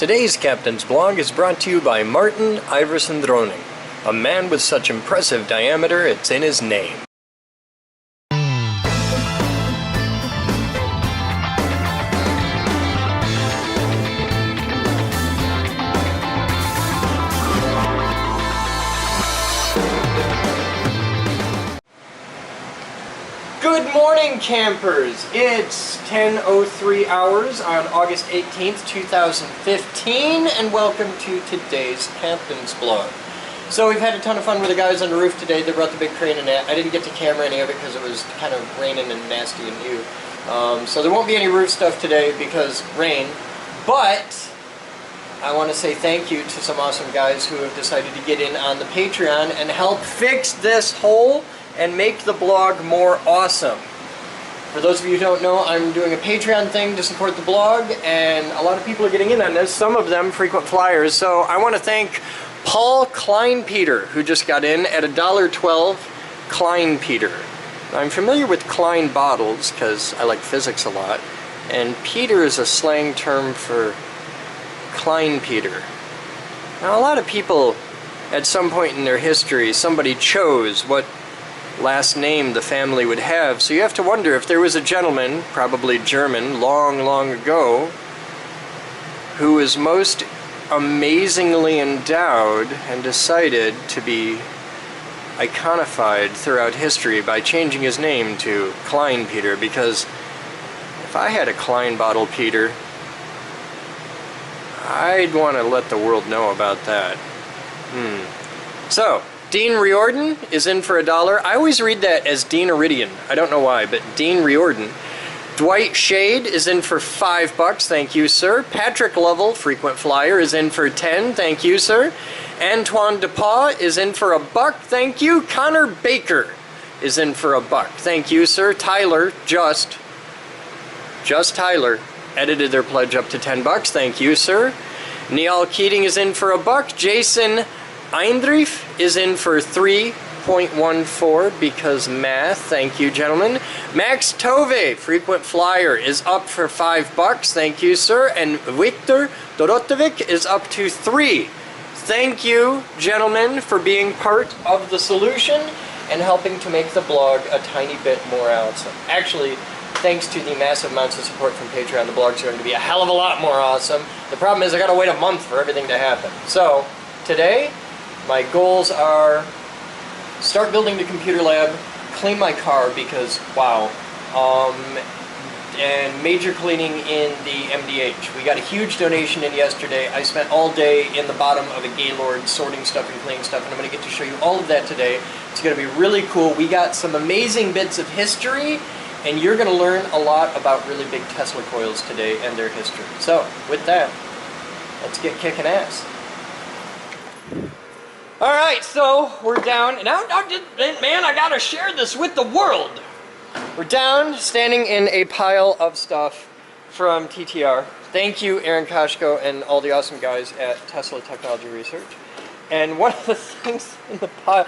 Today's Captain's Blog is brought to you by Martin Iverson Droning, a man with such impressive diameter it's in his name. Good morning, campers! It's 10:03 hours on August 18th, 2015, and welcome to today's Captain's Blog. So we've had a ton of fun with the guys on the roof today. They brought the big crane and that. I didn't get to camera any of it because it was kind of raining and nasty and new. So there won't be any roof stuff today because rain, but I want to say thank you to some awesome guys who have decided to get in on the Patreon and help fix this hole and make the blog more awesome. For those of you who don't know, I'm doing a Patreon thing to support the blog, and a lot of people are getting in on this, some of them frequent flyers. So I want to thank Paul Klein-Peter, who just got in at $1.12. Klein-Peter. I'm familiar with Klein bottles because I like physics a lot, and Peter is a slang term for Klein-Peter. Now, a lot of people at some point in their history, somebody chose what last name the family would have, so you have to wonder if there was a gentleman, probably German, long ago, who was most amazingly endowed and decided to be iconified throughout history by changing his name to Klein Peter, because if I had a Klein bottle Peter, I'd want to let the world know about that. So, Dean Riordan is in for $1. I always read that as Dean Iridian. I don't know why, but Dean Riordan. Dwight Shade is in for $5. Thank you, sir. Patrick Lovell, frequent flyer, is in for $10. Thank you, sir. Antoine DePaul is in for $1. Thank you. Connor Baker is in for $1. Thank you, sir. Tyler, just Tyler, edited their pledge up to $10. Thank you, sir. Neal Keating is in for $1. Jason Eindrief is in for 3.14 because math. Thank you, gentlemen. Max Tove, frequent flyer, is up for $5. Thank you, sir. And Viktor Dorotovic is up to 3. Thank you, gentlemen, for being part of the solution and helping to make the blog a tiny bit more awesome. Actually, thanks to the massive amounts of support from Patreon, the blog's going to be a hell of a lot more awesome. The problem is I gotta wait a month for everything to happen. So, today, my goals are start building the computer lab, clean my car because, wow, and major cleaning in the MDH. We got a huge donation in yesterday. I spent all day in the bottom of a Gaylord sorting stuff and cleaning stuff, and I'm going to get to show you all of that today. It's going to be really cool. We got some amazing bits of history, and you're going to learn a lot about really big Tesla coils today and their history. So, with that, let's get kicking ass. Alright, so we're down. Now, man, I gotta share this with the world. We're down, standing in a pile of stuff from TTR. Thank you, Aaron Koshko, and all the awesome guys at Tesla Technology Research. And one of the things in the pile,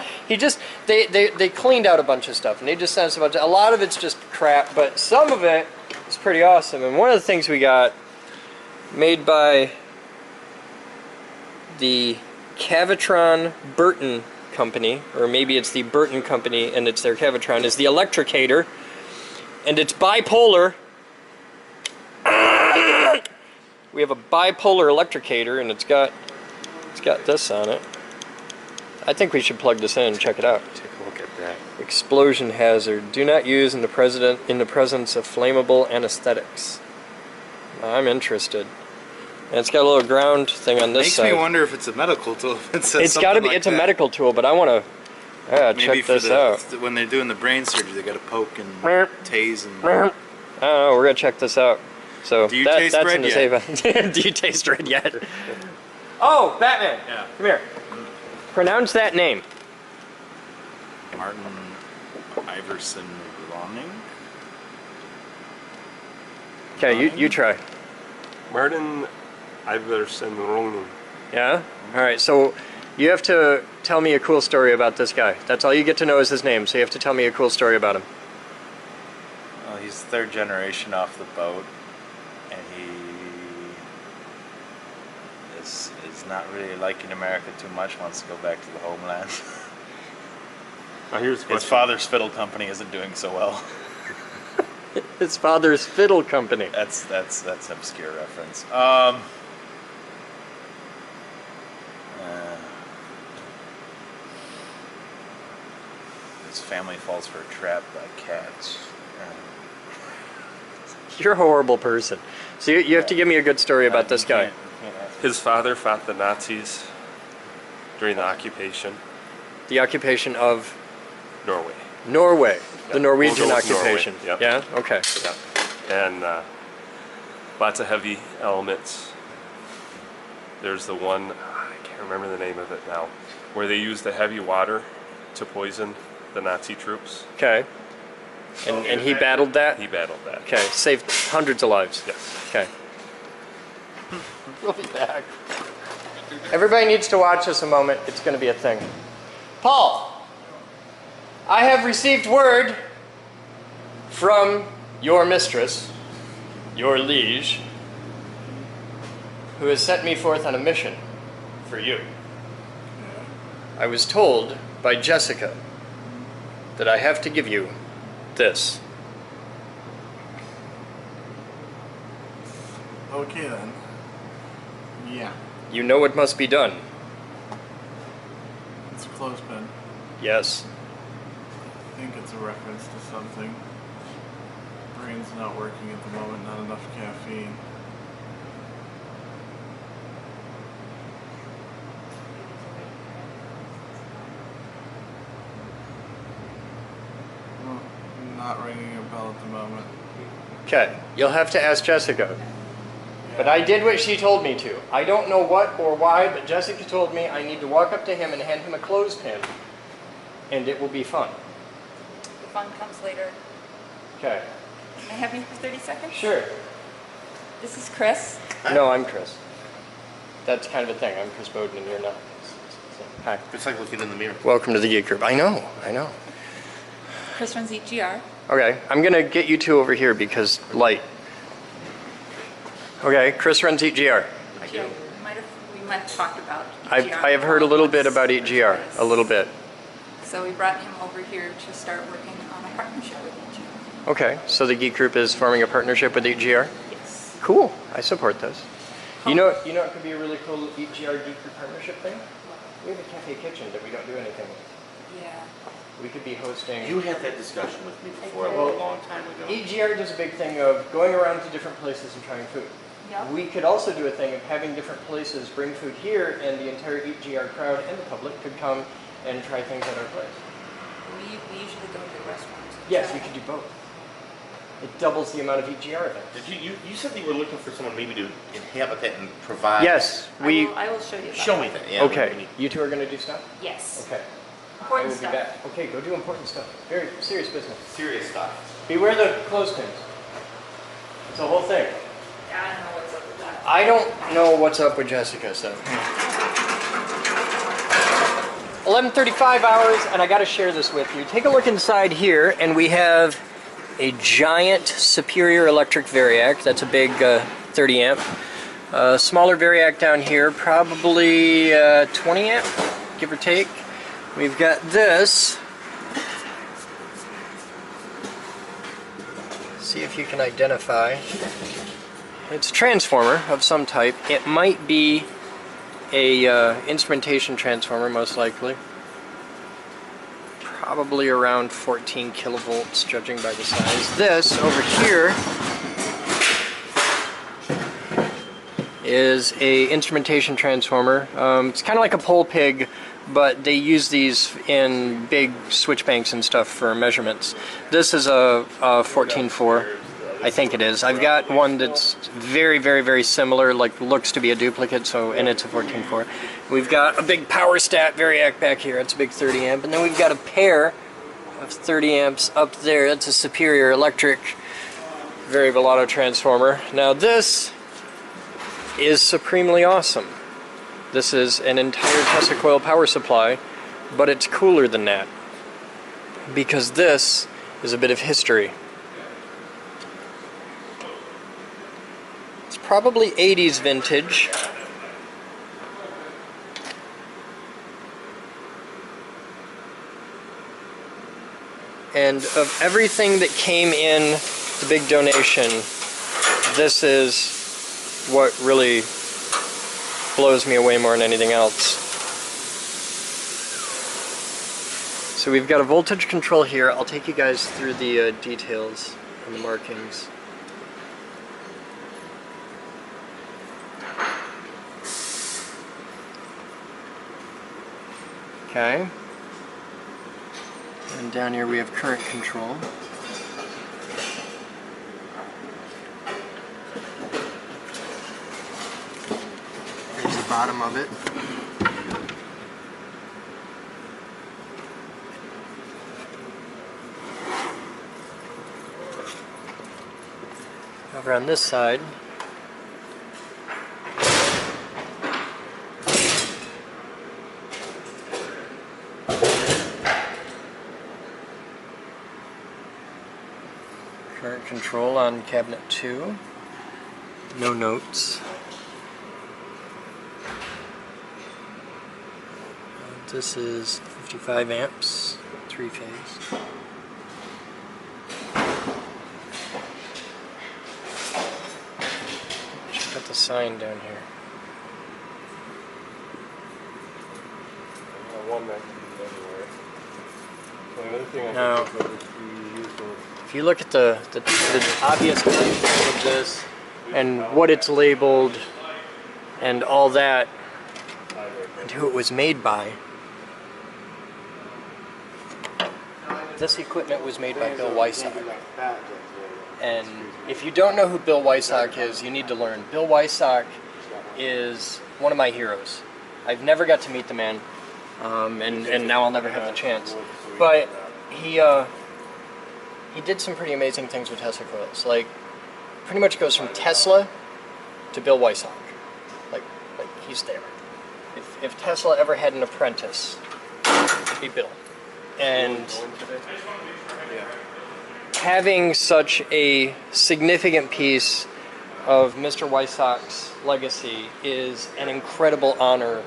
they cleaned out a bunch of stuff, and they just sent us a lot of it's just crap, but some of it is pretty awesome. And one of the things we got, made by the Cavitron Burton Company, or maybe it's the Burton Company and it's their Cavitron, is the Electricator, and it's bipolar. We have a bipolar Electricator, and it's got this on it. I think we should plug this in and check it out. Take a look at that. Explosion hazard. Do not use in the presence of flammable anesthetics. I'm interested. And it's got a little ground thing on this side. Makes me wonder if it's a medical tool. It's got to be. It's a medical tool, but I want to check this out. When they're doing the brain surgery, they got to poke and tase and. I don't know. We're gonna check this out. So do you taste red yet? Do you taste red yet? Oh, Batman! Yeah. Come here. Pronounce that name. Martin Iverson Droning. Okay, you try. Martin Iverson Droning. Yeah? Alright, so you have to tell me a cool story about this guy. That's all you get to know is his name, so you have to tell me a cool story about him. Well, he's third generation off the boat, and he is not really liking America too much, wants to go back to the homeland. Now here's the question. His father's fiddle company isn't doing so well. His father's fiddle company. That's an obscure reference. His family falls for a trap by cats. You're a horrible person. So you have to give me a good story about this guy. His father fought the Nazis during the occupation. The occupation of Norway. Norway. The Norwegian We'll go with occupation. Norway, yep. Yeah? Okay. Yeah. And lots of heavy elements. There's the one, I can't remember the name of it now, where they used the heavy water to poison the Nazi troops. Okay. And he battled that? He battled that. Okay. Saved hundreds of lives. Yes. Okay. We'll be back. Everybody needs to watch this a moment. It's going to be a thing. Paul, I have received word from your mistress, your liege, who has sent me forth on a mission for you. I was told by Jessica that I have to give you this. Okay then. Yeah. You know what must be done. It's a clothespin. Yes. I think it's a reference to something. Brain's not working at the moment, not enough caffeine. Not ringing a bell at the moment. Okay, you'll have to ask Jessica. But I did what she told me to. I don't know what or why, but Jessica told me I need to walk up to him and hand him a clothespin, and it will be fun. The fun comes later. Okay. Can I have you for 30 seconds? Sure. This is Chris. No, I'm Chris. That's kind of a thing. I'm Chris Boden and you're not. Hi. It's like looking in the mirror. Welcome to the Geek Group. I know. Chris runs EGR. Okay, I'm gonna get you two over here because light. Okay, Chris runs EGR. We might have talked about EGR. I have heard a little bit about EGR, a little bit. So we brought him over here to start working on a partnership with EGR. Okay, so the Geek Group is forming a partnership with EGR? Yes. Cool, I support this. You know it could be a really cool EGR Geek Group partnership thing? We have a cafe kitchen that we don't do anything with. Yeah. We could be hosting... You had that discussion with me before a long time ago. EGR does a big thing of going around to different places and trying food. Yep. We could also do a thing of having different places bring food here, and the entire EGR crowd and the public could come and try things at our place. We usually go to the restaurants. Yes, we could do both. It doubles the amount of EGR events. Did you said you were looking for someone maybe to inhabit that and provide. Yes, we... I will show you that. Show me that. Yeah. Okay, you two are going to do stuff? Yes. Okay. I Important will be stuff. back. Okay, go do important stuff. Very serious business. Serious stuff. Beware the clothespins. It's a whole thing. Yeah, I don't know what's up with that. I don't know what's up with Jessica, so. 11:35 hours, and I got to share this with you. Take a look inside here, and we have a giant Superior Electric Variac. That's a big 30 amp. Smaller Variac down here, probably 20 amp, give or take. We've got this. See if you can identify. It's a transformer of some type. It might be a instrumentation transformer, most likely. Probably around 14 kilovolts, judging by the size. This over here is a instrumentation transformer. It's kind of like a pole pig, but they use these in big switch banks and stuff for measurements. This is a 14.4. I think it is. I've got one that's very, very, very similar, like looks to be a duplicate, and it's a 14.4. We've got a big power stat Variac back here, it's a big 30 amp, and then we've got a pair of 30 amps up there. That's a Superior Electric variable auto transformer. Now this is supremely awesome. This is an entire Tesla coil power supply, but it's cooler than that, because this is a bit of history. Probably 80s vintage. And of everything that came in the big donation, this is what really blows me away more than anything else. So we've got a voltage control here. I'll take you guys through the details and the markings. Okay. And down here we have current control. There's the bottom of it. Over on this side, current control on cabinet 2, no notes. This is 55 amps, 3-phase. Check out the sign down here. Now, if you look at the obvious content of this and what it's labeled and all that and who it was made by, this equipment was made by Bill Weiss. And if you don't know who Bill Weiss is, you need to learn. Bill Weiss is one of my heroes. I've never got to meet the man, and now I'll never have the chance. But he did some pretty amazing things with Tesla coils. Like, pretty much goes from Tesla to Bill Weiss. Like he's there. If Tesla ever had an apprentice, it'd be Bill. And having such a significant piece of Mr. Weissach's legacy is an incredible honor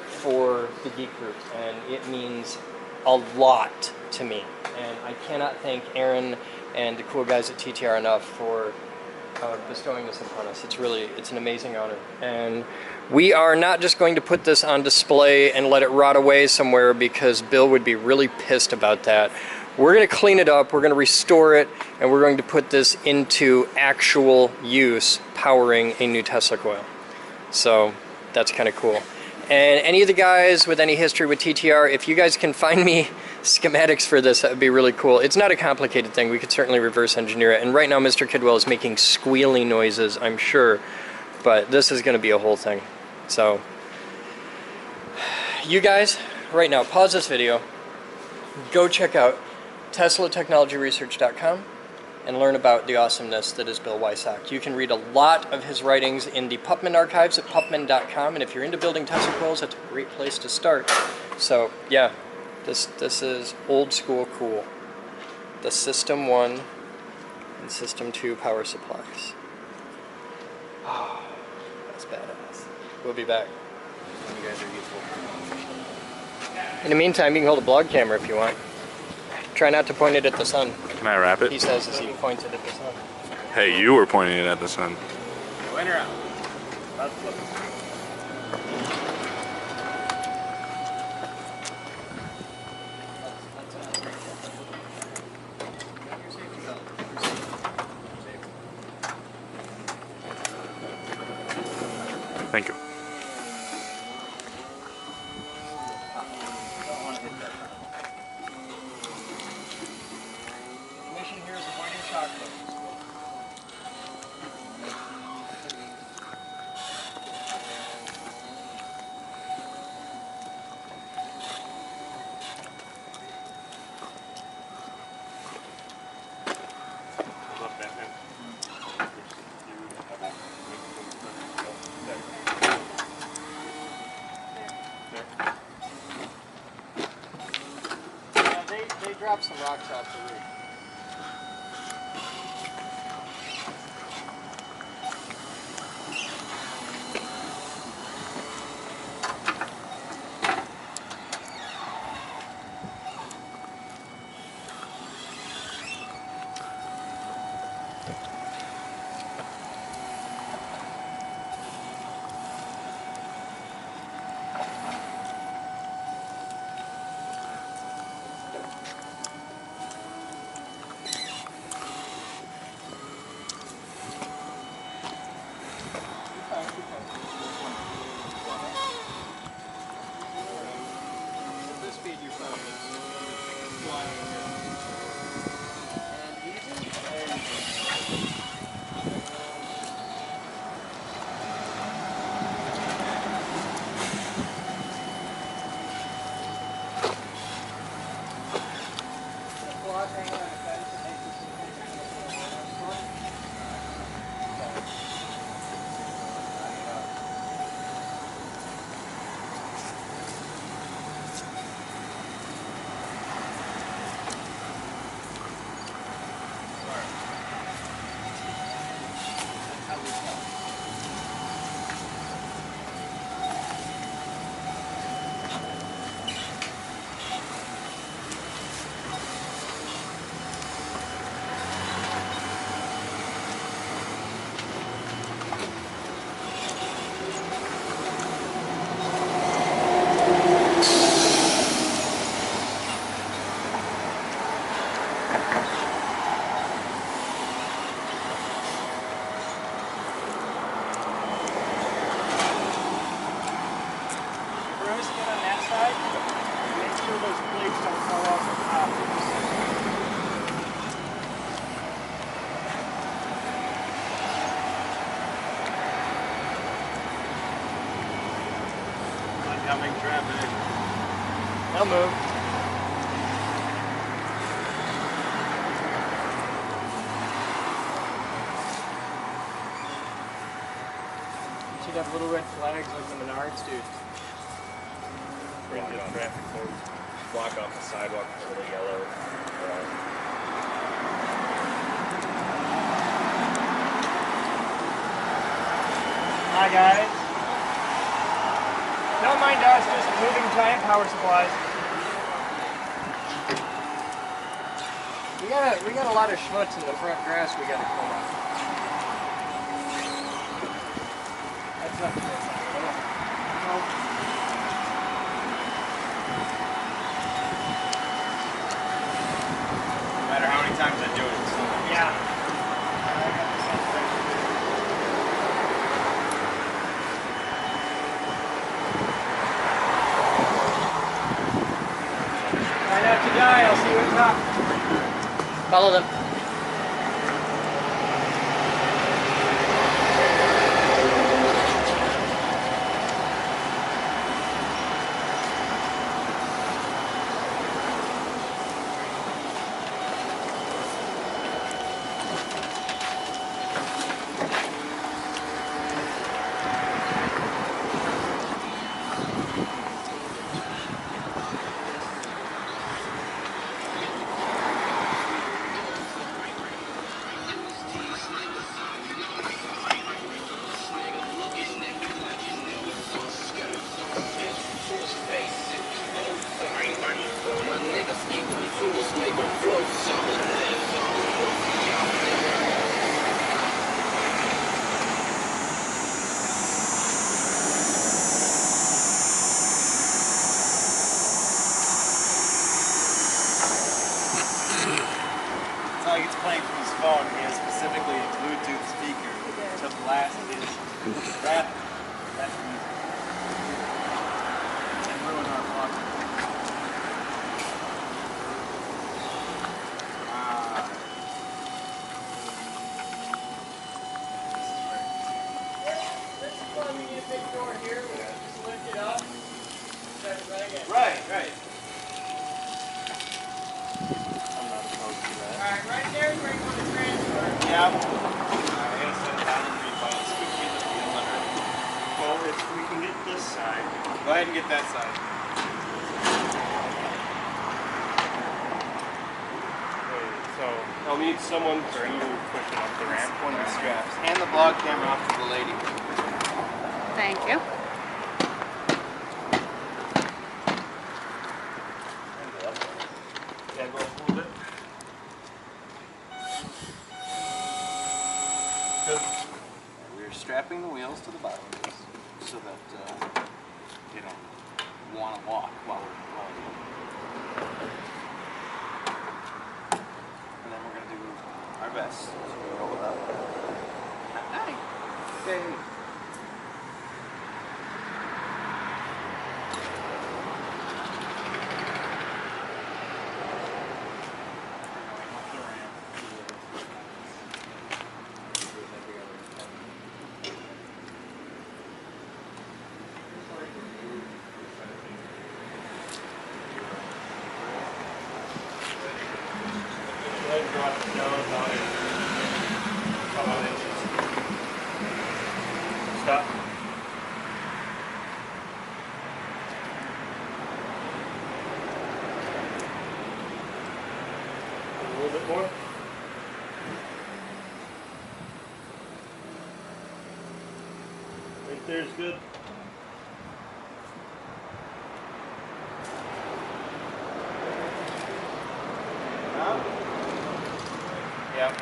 for the Geek Group, and it means a lot to me. And I cannot thank Aaron and the cool guys at TTR enough for bestowing this upon us. It's an amazing honor. And we are not just going to put this on display and let it rot away somewhere, because Bill would be really pissed about that. We're going to clean it up, we're going to restore it, and we're going to put this into actual use powering a new Tesla coil. So that's kind of cool. And any of the guys with any history with TTR, if you guys can find me schematics for this, that would be really cool. It's not a complicated thing. We could certainly reverse engineer it. And right now Mr. Kidwell is making squealing noises, I'm sure. But this is going to be a whole thing. So, you guys, right now, pause this video. Go check out TeslaTechnologyResearch.com and learn about the awesomeness that is Bill Weissach. You can read a lot of his writings in the Pupman archives at pupman.com, and if you're into building Tesla coils, that's a great place to start. So, yeah, this is old school cool. The System 1 and System 2 power supplies. Oh, that's badass. We'll be back. You guys are useful. In the meantime, you can hold a blog camera if you want. Try not to point it at the sun. Can I wrap it? He says as he points it at the sun. Hey, you were pointing it at the sun. Go in or out? That's flip. Thank you. Mission here is avoiding shock loads. They dropped some rocks off the roof. legs don't fall off the top. Oncoming traffic. They'll move. Should have little red flags like the Menards do. Block off traffic cones. Block off the sidewalk with a yellow. Hi guys. Don't mind us, just moving giant power supplies. We got a lot of schmutz in the front grass we gotta clean up. That's not no. No matter how many times I do it, it's still Yeah. Try not to die, I'll see you at the top. Follow them. It's not like it's playing from his phone. He has specifically a Bluetooth speaker to blast his rap music and ruin our vlog. This is why we need a big door here. We just lift it up. Try to bang it. Right. I'm not opposed to that. Alright, right there is where you want to transfer. Yeah. I gotta set it down underneath by this. We can get the wheel under it. Well, if we can get this side. Go ahead and get that side. So I'll need someone to push it up the ramp. One of the straps. Hand the vlog camera off to the lady. Thank you. Yeah, go up a little bit. Good. We're strapping the wheels to the bottom of this so that they don't want to walk while we're rolling. And then we're going to do our best to roll it up. Hi. Okay. Drop it down about a couple of inches. Stop. A little bit more. Right there's good. Yep.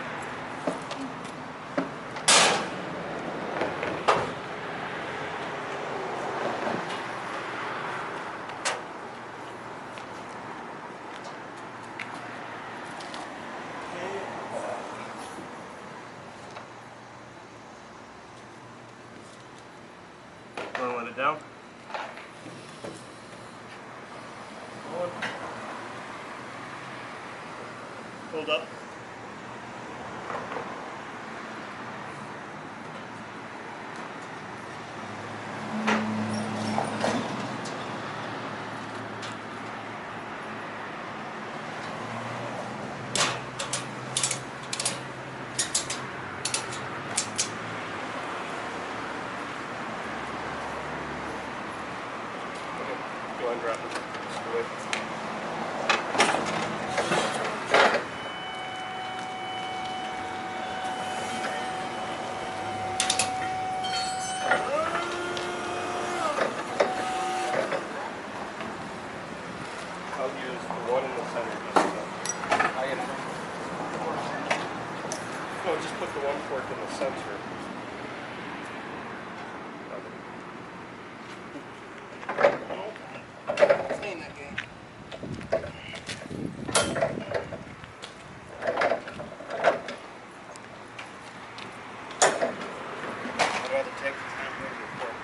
Want to let it down? Hold up. Go and drop it. Just do it. I'll use the one in the center. No, just put the one fork in the center. Stay in that game. I'd rather take the time to report.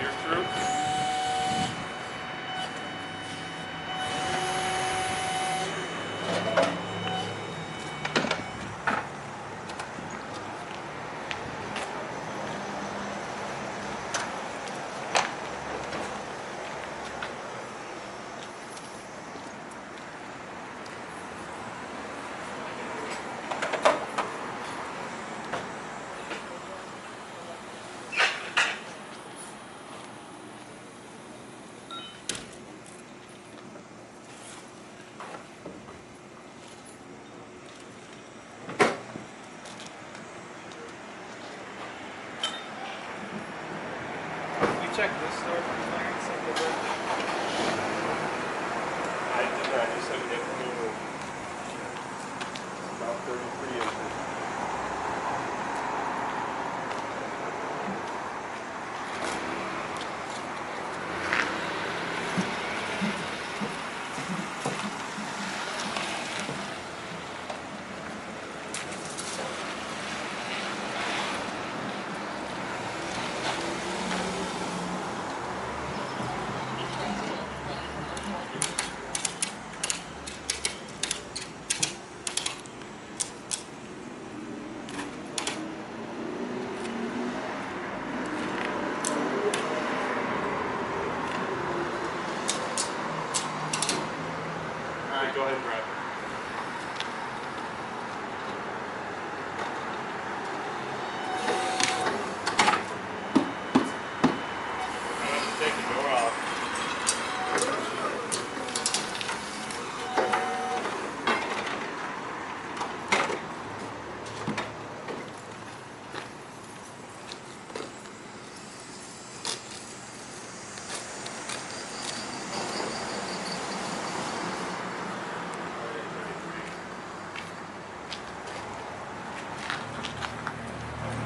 You're through. You check this door for clearance of the bridge? I did not. You said it flew about 33 inches. Alright. Go ahead and drive. I have to take the door off.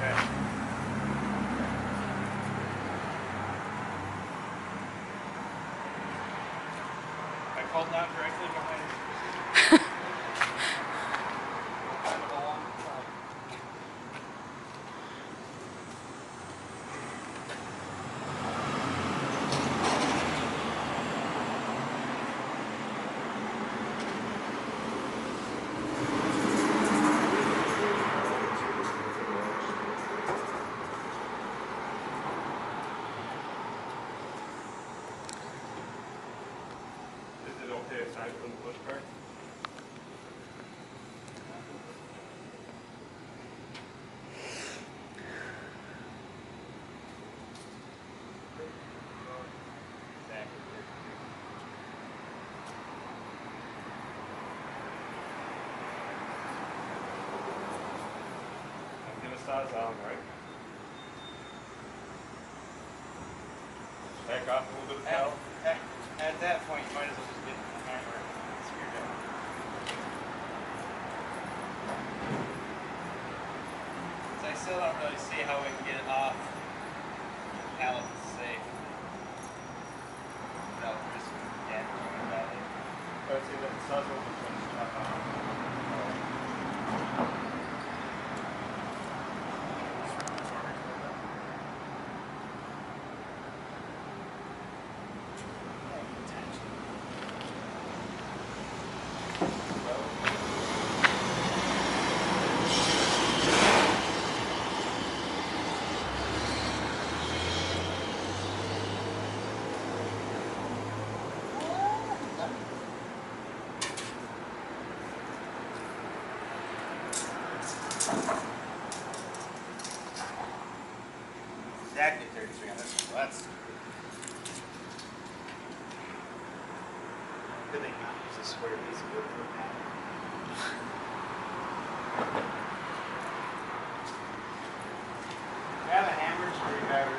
Okay. I called out directly behind. Kind of along the side. Is it okay aside from the push car? Afghanistan's on, right? Back off a little bit of power. At that point, you might as well just get the hammer and screwdriver. So I still don't really see how we can get it off the pallet safe without just damaging the belly. I would say that the muzzle was when it's not on. Exactly 33 on this one. So that's good thing not use a square piece of wood for a pad. Grab a hammer, screwdriver.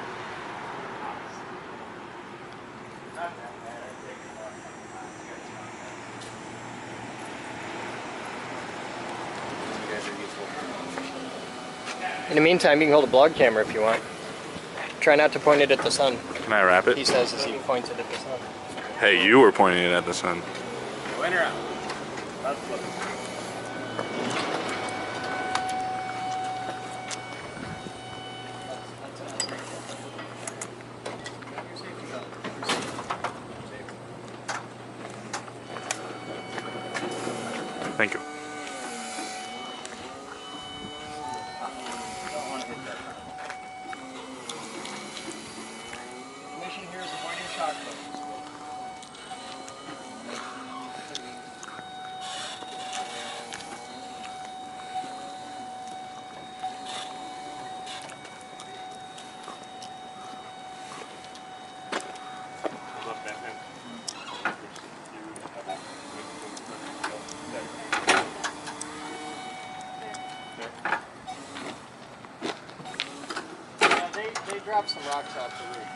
Not that bad. I think it's about 10 times. You guys are useful. In the meantime, you can hold a blog camera if you want. Try not to point it at the sun, Can I wrap he it? says as he points it at the sun. Hey, you were pointing it at the sun. Winner out. That's what. Thank you. The mission here is avoiding shock waves. Yeah, they dropped some rocks off the roof.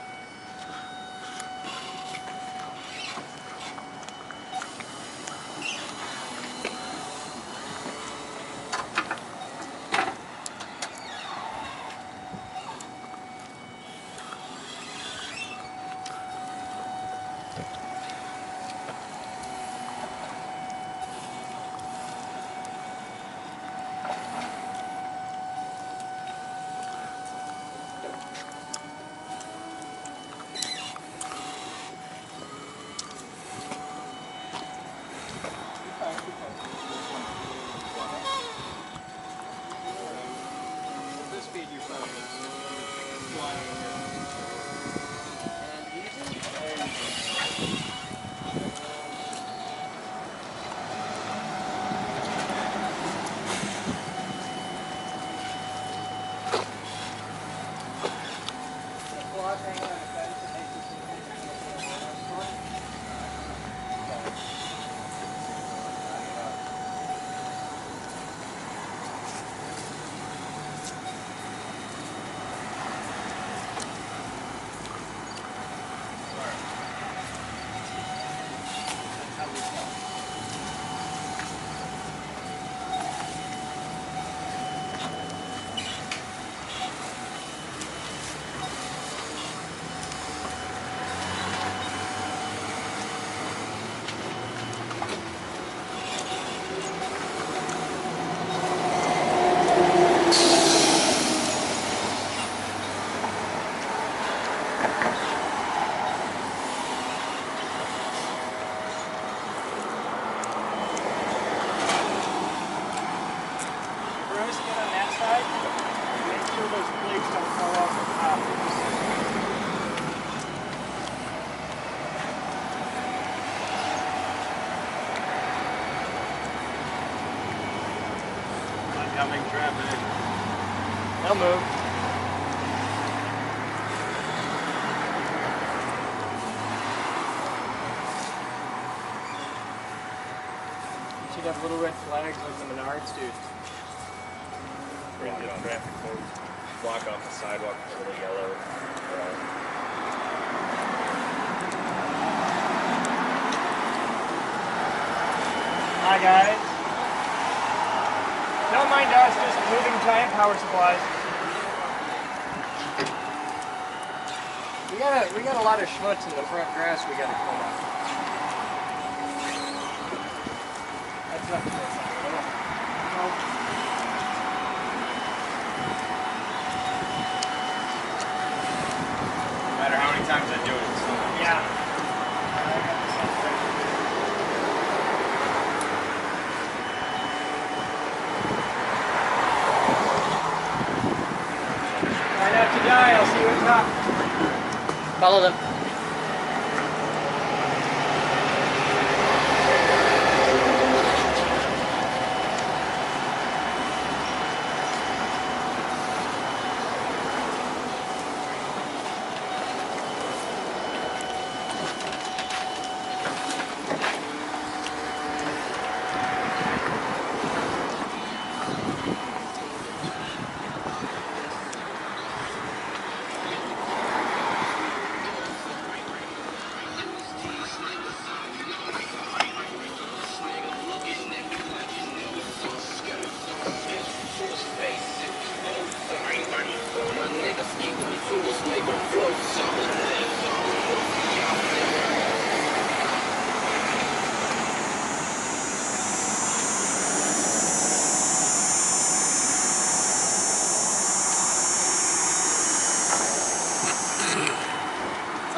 This speed you're flying and easy. Incoming traffic. They'll move. You should have little red flags like the Menards do. Bring the traffic cones. Block off the sidewalk with a little yellow. Hi guys. Don't mind us, just moving giant power supplies. We got a lot of schmutz in the front grass we gotta clean up. That's not the first time. No matter how many times I do it, it's still not. Yeah. Try not to die, I'll see you at top. Follow them.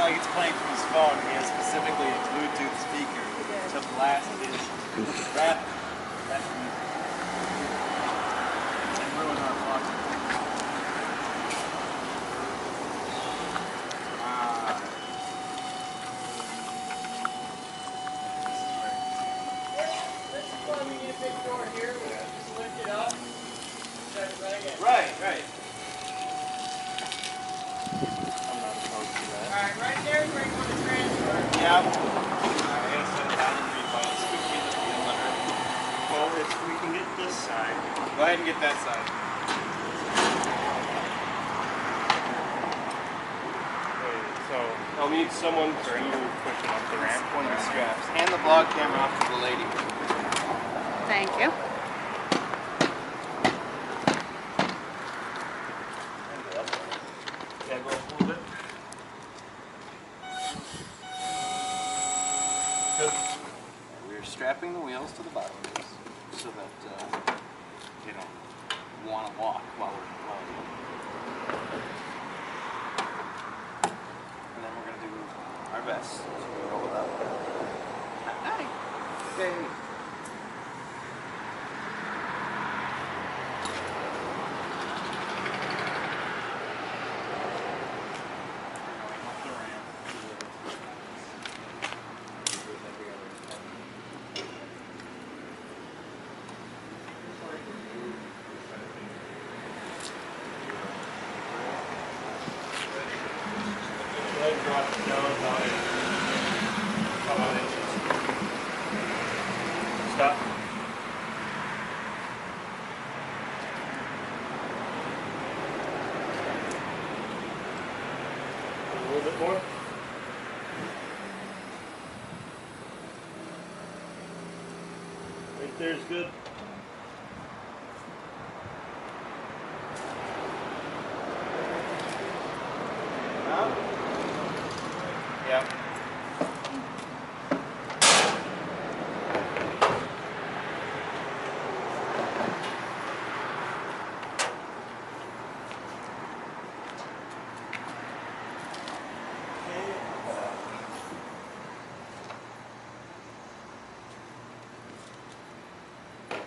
He gets playing from his phone. He has specifically a Bluetooth speaker to blast his rap music and ruin our vlog. This is why we need a big door here. We can just lift it up. Right. Alright, right there is where you want to transfer. Yeah. I gotta set it down and read scoop me the wheel under. Well, if we can get this side. Go ahead and get that side. So I'll need someone to push it up the ramp. One of the straps. Hand the vlog camera off to the lady. Thank you. Yeah, go a little bit. We're strapping the wheels to the bottom of this so that they don't want to walk while we're and then we're going to do our best to roll it up. Hi. Okay. Drop it down about a couple of inches. Stop. A little bit more. Right there is good. Yeah.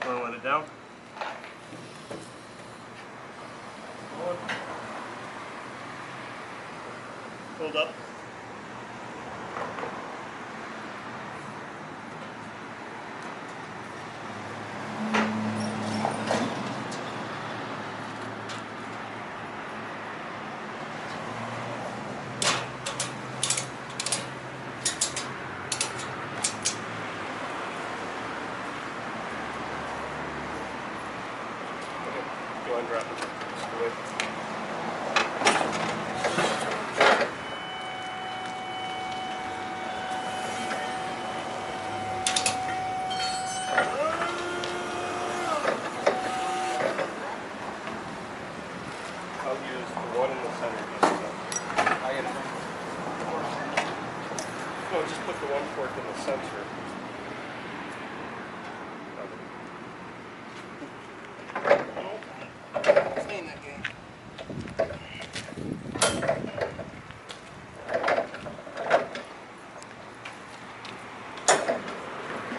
Want to let it down? Hold up. go and drop it. Just away. Just the one in the center. I gotta bring No, just put the one fork in the center. clean that game.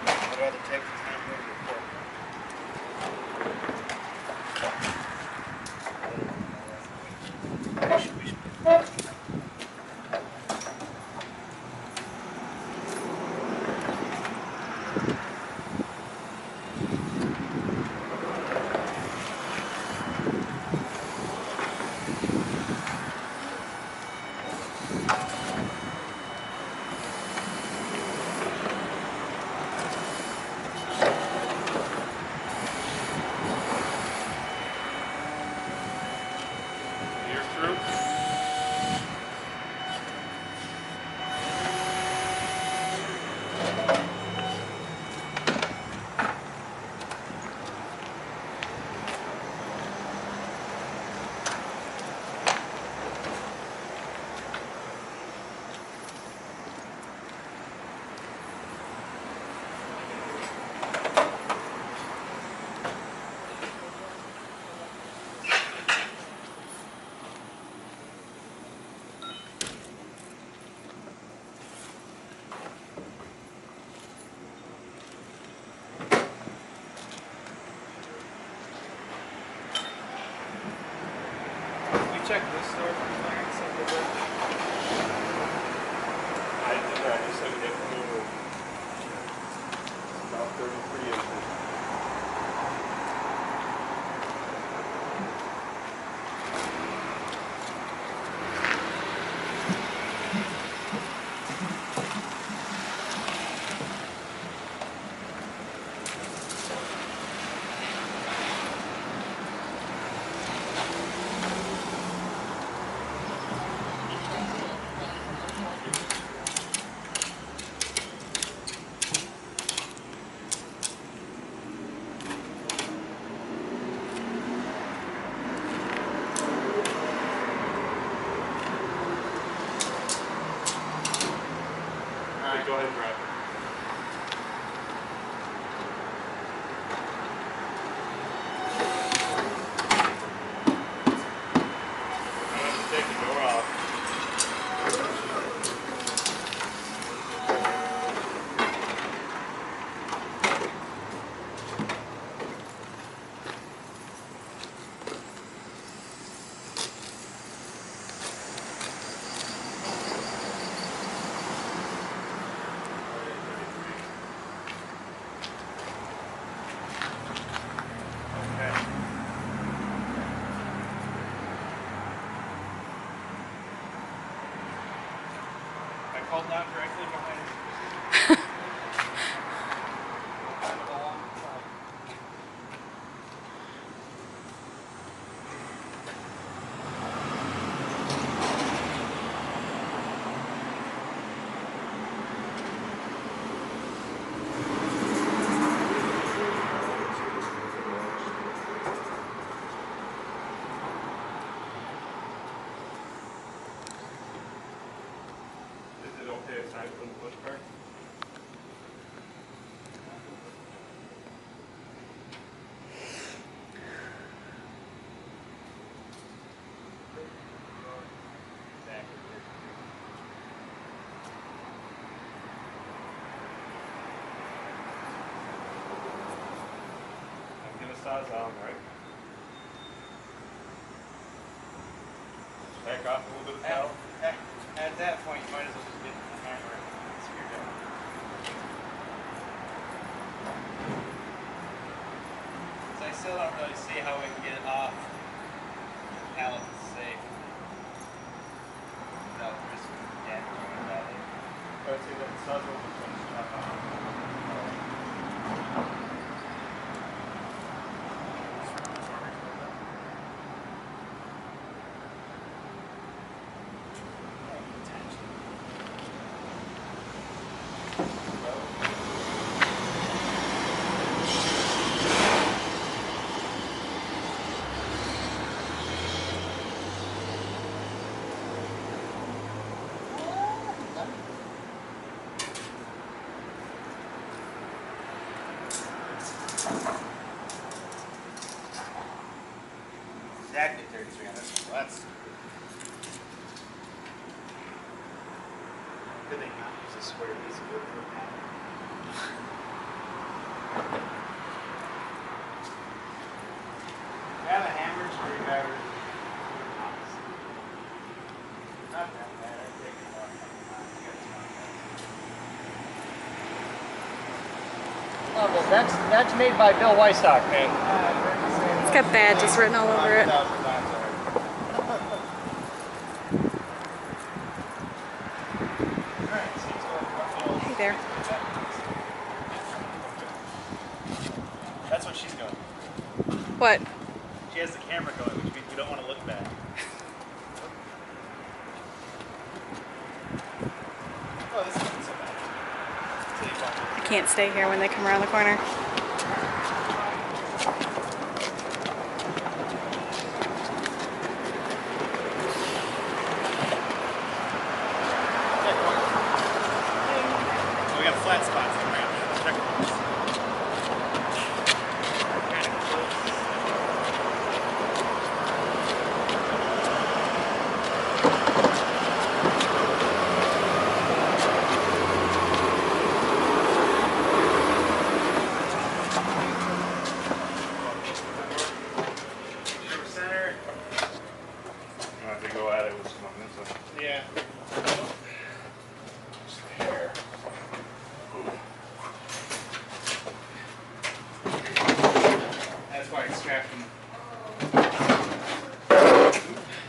I'd rather take the time to move your fork. You're through. Check this store for clearance of the work. I did not. You said it flew about 33 inches. Alright, go ahead and grab it. I have to take the door off. Called down directly behind us. Is it okay aside from the push car? I'm gonna sawzall, right? Back off a little bit of towel. At that point, you might as well just get the hammer and screwdriver. So I still don't really see how we can get it off the pallet safe without risk of damaging the dolly. Alright, see that sawzall just went straight off. exactly 33 on this one. Well, that's good thing not use a square piece of wood for a panel. Grab a hammer, screwdriver. Not that bad. I think it's about Oh, well, that's made by Bill Weisstock, man. It's got badges written all over it. Hey there. That's what she's going. What? She has the camera going, which means we don't want to look back. Oh, this isn't so bad. I can't stay here when they come around the corner. So we got flat spots in there. Check those. Kind of close. Center. I have to go at it with some momentum. Yeah. That's why extracting.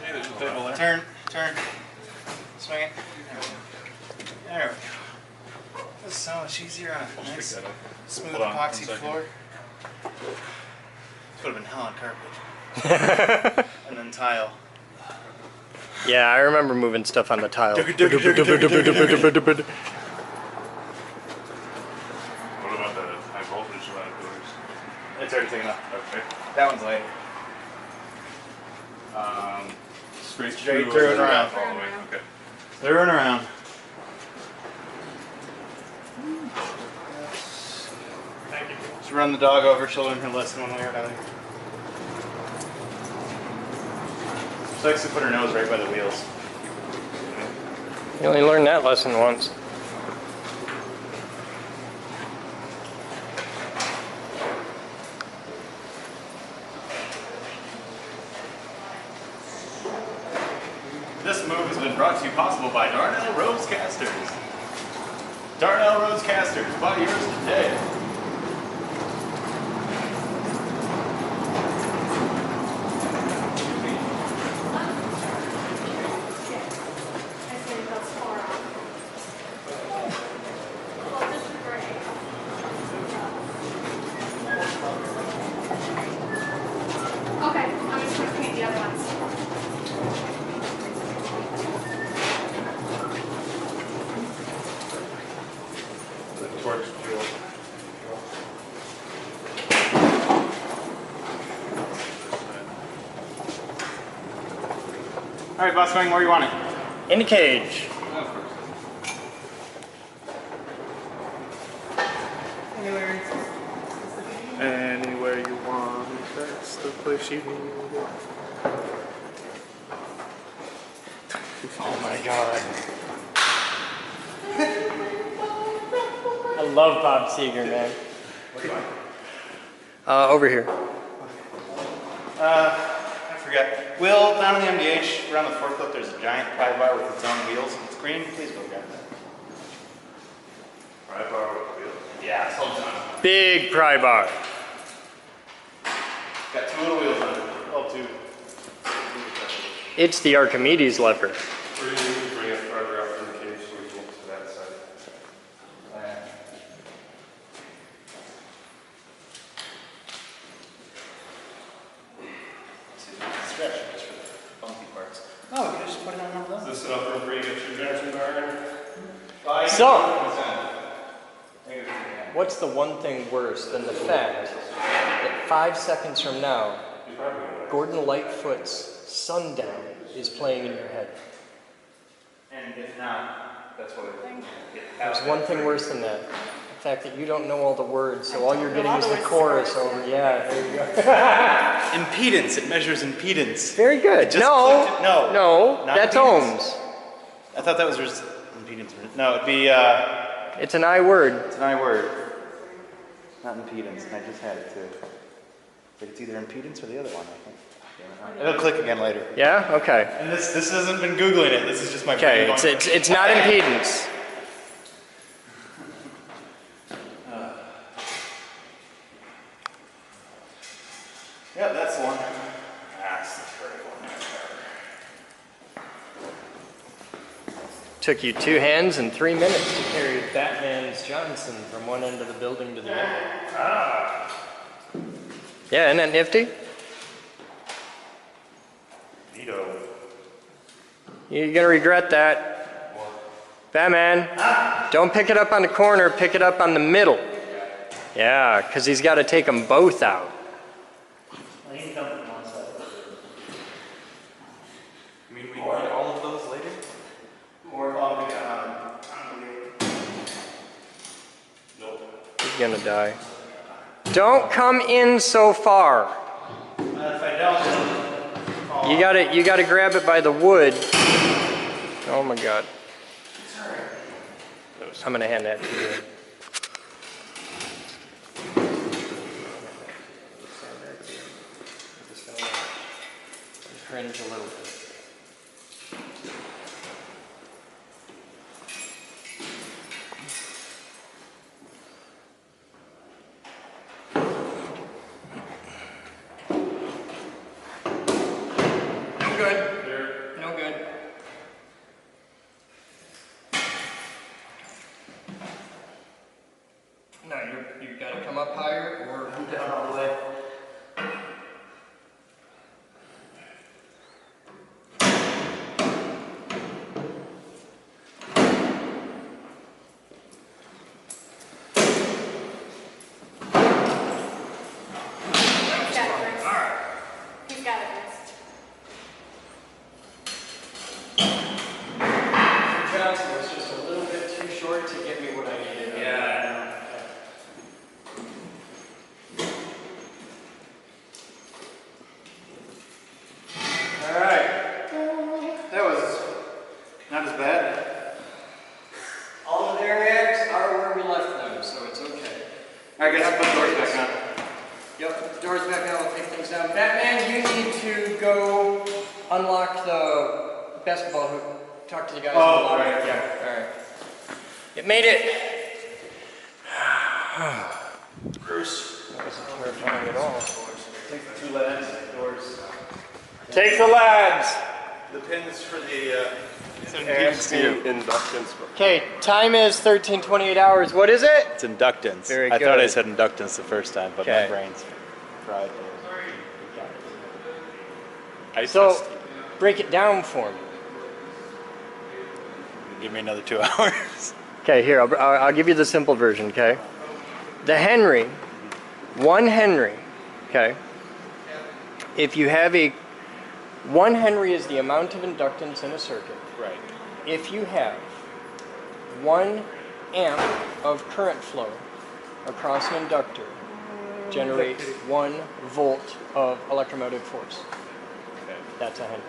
Hey, there's a table there. Turn. Swing it. There we go. This is so much easier on a nice, Pick that up. smooth Hold on, one epoxy second. floor. This would have been hell on carpet. And then tile. Yeah, I remember moving stuff on the tile. What about the high voltage line doors? It's already taken off. Okay. That one's light. Straight Straight through through and or around. all the way? Okay. They're running around. Thank you. Just run the dog over, she'll learn her lesson one way or another. She likes to put her nose right by the wheels. You only learned that lesson once. This move has been brought to you possible by Darnell Rose Casters. Darnell Rose Casters, buy yours today. Okay, I'm just going to paint the other ones. The torch fuel. All right, boss going where you want it. In the cage. Anywhere you want, that's the place you need it. Oh my god. I love Bob Seger, man. Over here. I forgot. Will, down in the MDH, around the forklift, there's a giant pry bar with its own wheels. It's green. Please go grab that. Right bar with wheels. Yeah, it's all done. Big pry bar. Got two little wheels on it. Well, two. It's the Archimedes lever. Or you can bring it farther out from the cage so we can get to that side. Stretch just for the funky parts. Oh, we could just put it on one of Is those. this enough room for you to get your junction iron? So, what's the one thing worse than the fact that 5 seconds from now, Gordon Lightfoot's Sundown is playing in your head? And if not, that's what it There's one thing worse than that. fact that you don't know all the words, so all you're getting is the chorus over. Yeah, there you go. Impedance. It measures impedance. Very good. No, not that's impedance. ohms. I thought that was just impedance. No, it'd be. It's an I word. It's an I word. Not impedance. I just had it too. But it's either impedance or the other one, I think. It'll click again later. Yeah. Okay. And this hasn't been Googling it. This is just my Okay. brain going. It's not impedance. Yeah, that's the one. That's the correct one. Took you 2 hands and 3 minutes to carry Batman's Johnson from one end of the building to the other. Ah. Yeah, isn't that nifty? Neato. You're gonna regret that. Batman, don't pick it up on the corner, pick it up on the middle. Yeah, because he's got to take them both out. I can come from one side. You mean we want all of those later? Or Nope. He's gonna die. Don't come in so far. if I don't, You gotta grab it by the wood. Oh my God. I'm gonna hand that to you. Cringe a little bit. No good. No good. No, you gotta come up higher or down all the way. He's got it, Chris. Johnson was just a little bit too short to get me what I needed. Yeah. all right. That was not as bad. All of the airbags are where we left them, so it's okay. All right, guys, put the doors back on. Yep, doors back now, we'll take things down. Batman, you need to go unlock the basketball hoop. Talk to the guys in the lobby. right, Yeah, alright. It made it. Bruce. That wasn't terrifying at all. Take the 2 lads, doors. Take the lads! The pins for the. Inductance. Okay, time is 13:28 hours. What is it? It's inductance. Very I thought I good. said inductance the first time, but Okay. my brain's fried. So, break it down for me. Give me another 2 hours. Okay, here, I'll give you the simple version, okay? The Henry, 1 Henry, okay? If you have 1 Henry is the amount of inductance in a circuit. Right. If you have 1 amp of current flow across an inductor, generate 1 volt of electromotive force. Okay. That's a Henry.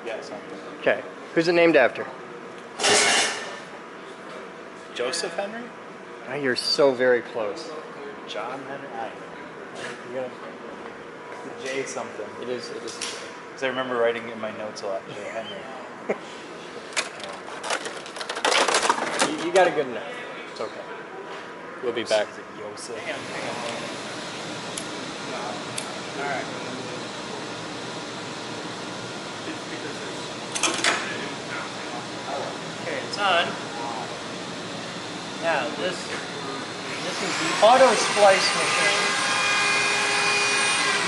Yeah, something. Okay, who's it named after? Joseph Henry? Oh, you're so very close. John Henry? You're gonna, J something. it is. Because I remember writing in my notes a lot, J. Henry. You got a good enough. It's okay. We'll be back. Is it Joseph? Alright. Okay, it's on. Now this is the auto splice machine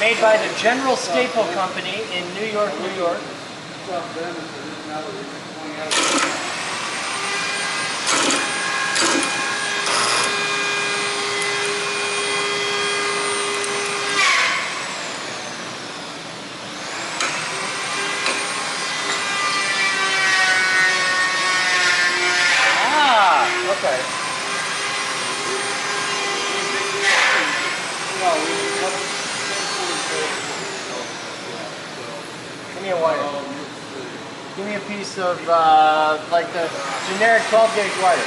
made by the General Staple Company in New York, New York. Give me a piece of like the generic 12 gauge wire.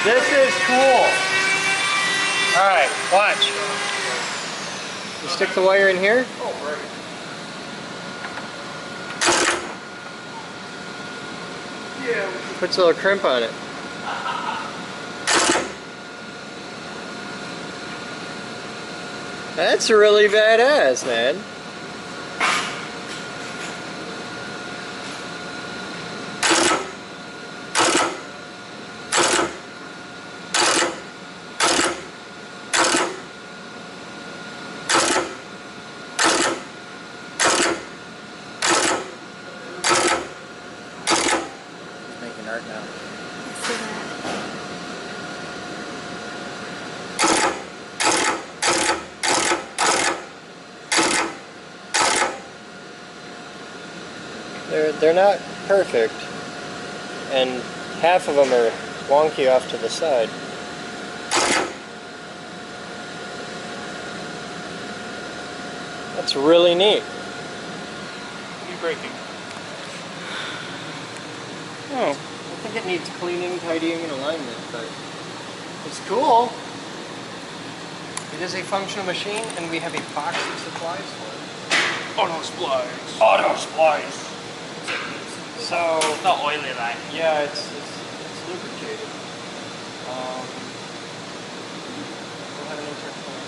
This is cool. Alright, watch. You stick the wire in here. Puts a little crimp on it. That's really badass, man. Making art now. See that? They're not perfect, and half of them are wonky off to the side. That's really neat. You breaking? Oh, I think it needs cleaning, tidying, and alignment, but it's cool. It is a functional machine, and we have a box of supplies for it. Auto splice. Auto splice. So It's not oily, right? yeah, it's lubricated. We'll have an intern for it.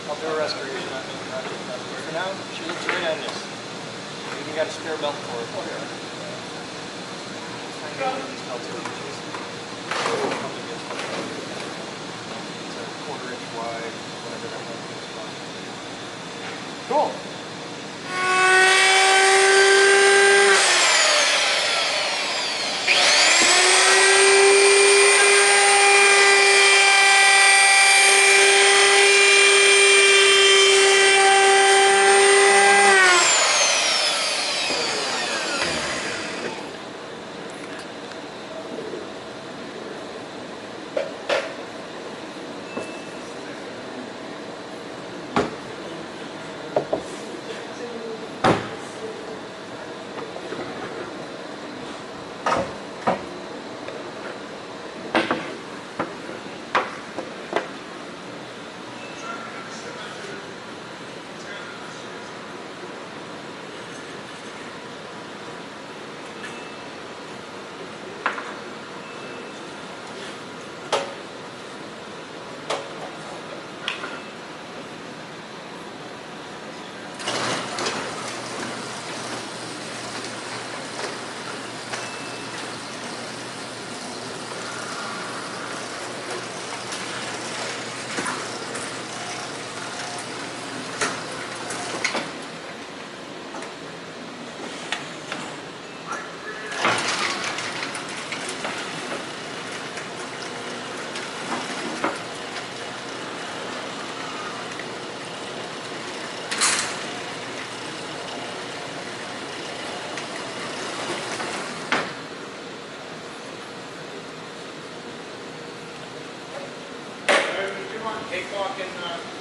I'll do a restoration on it. For now, she looks right on this. We even got a spare belt for it. Oh yeah. These belts are just probably get it's a 1/4 inch wide, whatever that might be. Cool.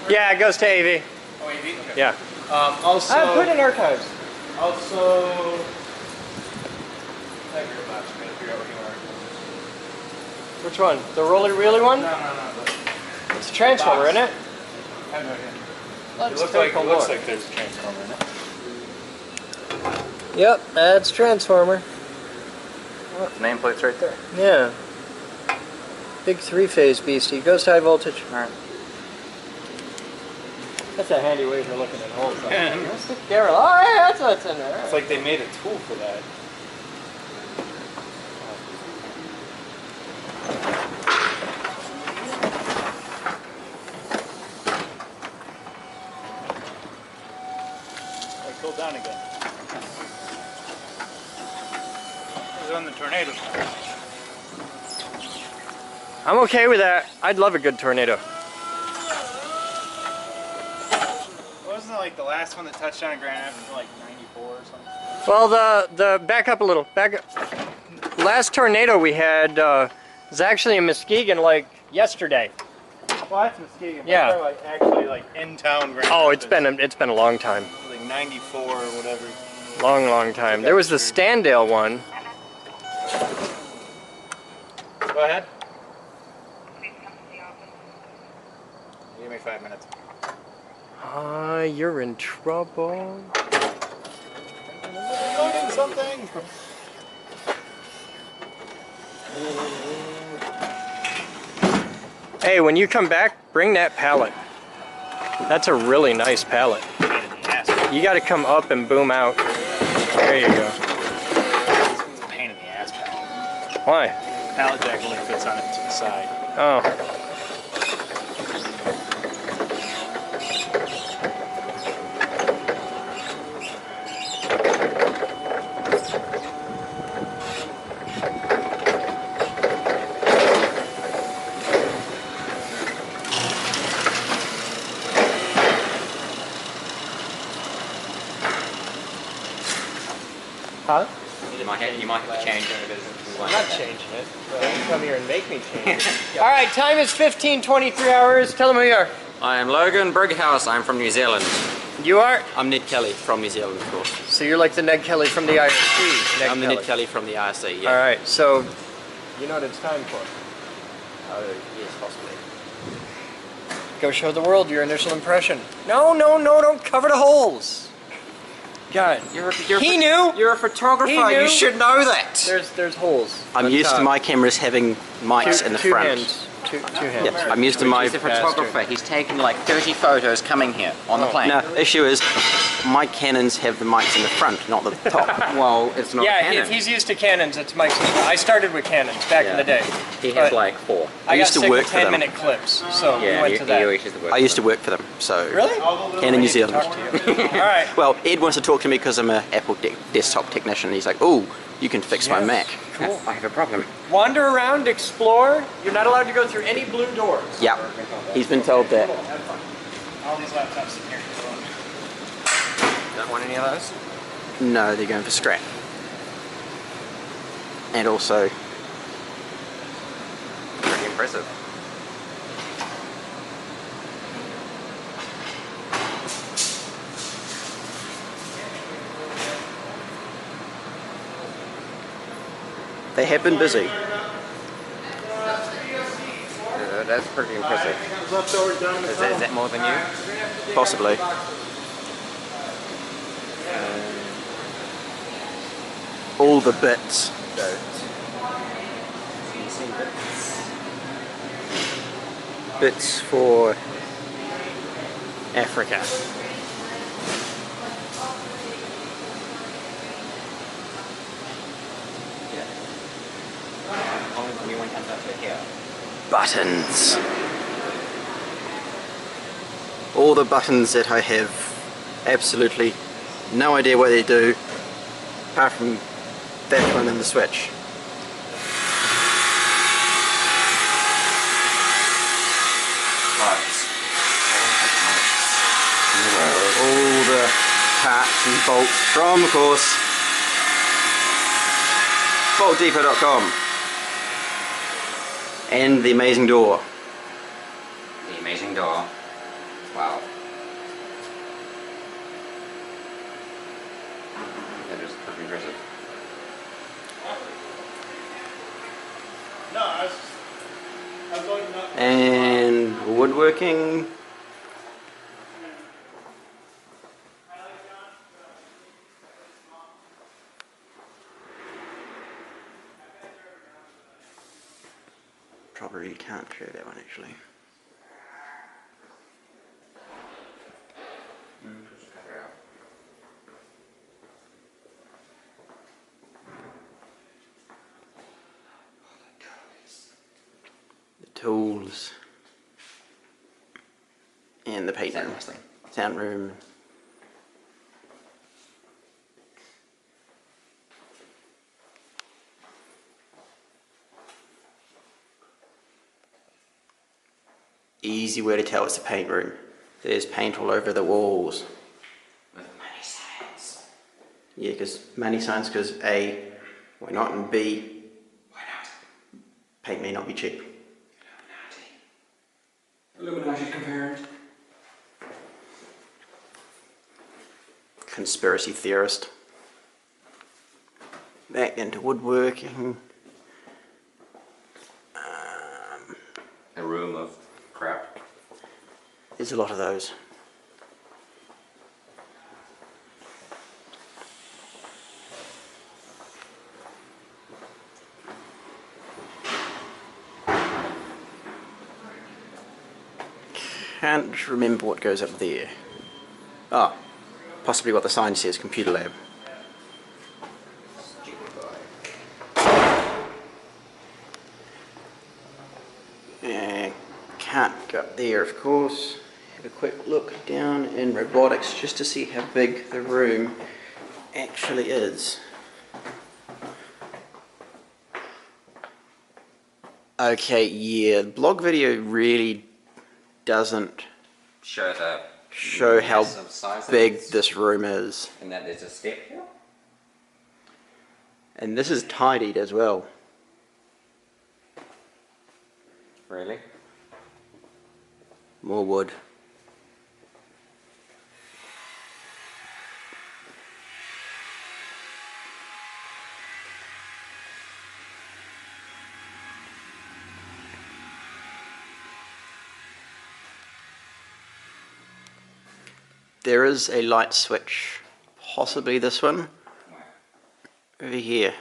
Yeah, it goes to AV. Oh, AV? Okay. Yeah. Also, I put in archives. Also, I have your box. I'm gonna figure out what you are. Which one? The roly-really one? No. It's a transformer, Box. isn't it? I have no idea. Let's It looks take like a look. there's a transformer in it. Yep, that's transformer. The nameplate's right there. Yeah. Big 3-phase beastie. Goes to high voltage. All right. That's a handy way for looking at holes. Yeah. Let's stick Daryl. Oh, yeah, that's what's in there. It's like they made a tool for that. Like, go down again. is when the tornado comes. I'm okay with that. I'd love a good tornado. Wasn't it like the last one that touched down in Grand Rapids like 94 or something? Well, the back up a little. Back up. Last tornado we had was actually in Muskegon like yesterday. Well, that's Muskegon. But Yeah. they're like actually like in town Grand Oh, Rapids. it's been a long time. Like 94 or whatever. Long time. There was the Standale one. Go ahead. Give me 5 minutes. You're in trouble. Loading something. Hey, when you come back, bring that pallet. That's a really nice pallet. You got to come up and boom out. There you go. It's a pain in the ass. Why? Pallet jack only fits on it to the side. Oh. Huh? You might have to change it. I'm not changing it. But you come here and make me change it. All right, time is 15:23 hours. Tell them who you are. I am Logan Brighouse. I'm from New Zealand. You are? I'm Ned Kelly from New Zealand, of course. So you're like the Ned Kelly from the IRC. I'm the Ned Kelly from the IRC, yeah. All right, so you know what it's time for. Yes, possibly. Go show the world your initial impression. No, don't cover the holes. God, he knew. You're a photographer. He knew. You should know that. There's holes. I'm used to my cameras having mics in the two front. Hands. Two hands. Yeah, I'm used to my. He's a photographer. He's taken like 30 photos coming here on the plane. No, issue is, my Canons have the mics in the front, not the top. Well, it's not Yeah, Canon. if he's used to Canons, it's Mike's. I started with Canons back in the day. He has but like 4. I used got to sick work of for them. 10-minute clips, so we Yeah, went to that. I used to work for them, so. Really? Canon New Zealand. Talk to you. All right. Well, Ed wants to talk to me because I'm an Apple desktop technician. He's like, oh, you can fix my Mac. Cool. I have a problem. Wander around, explore. You're not allowed to go through any blue doors. Yeah, he's been told that. All these laptops in here. Don't want any of those? No, they're going for scrap. And also, Pretty impressive. they have been busy. That's pretty impressive. Is that more than you? Possibly. All the bits. Bits for Africa. Only when you went up to here. Buttons. All the buttons that I have absolutely no idea what they do, apart from that one and the switch. All the parts and bolts from, of course, boltdepot.com. And the amazing door. The amazing door. Wow. That is pretty impressive. No, I was loading up. And woodworking. Probably can't show that one actually. The tools and the paint room, sound room. easy way to tell it's a paint room. There's paint all over the walls. With money signs. Yeah, because money signs, because A, why not, and B, why not? Paint may not be cheap. Illuminati confirmed. Conspiracy theorist. Back into woodworking. A room of crap. There's a lot of those. Can't remember what goes up there. Ah, possibly what the sign says, computer lab. Can't go up there, of course. Have a quick look down in robotics just to see how big the room actually is. Okay, yeah, the blog video really doesn't Show how massive size of big it. this room is. And that there's a step here. And this is tidied as well. Really? More wood. There is a light switch, possibly this one, over here.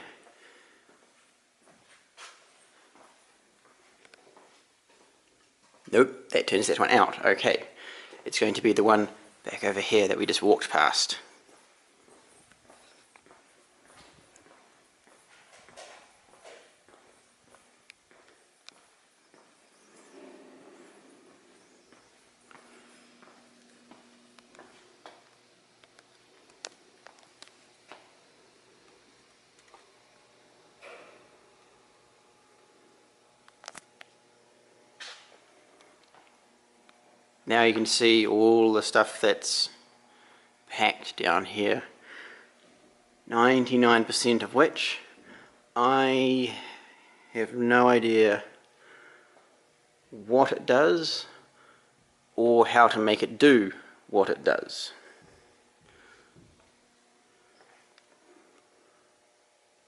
Nope, that turns that one out. Okay, it's going to be the one back over here that we just walked past. Now you can see all the stuff that's packed down here, 99% of which I have no idea what it does or how to make it do what it does.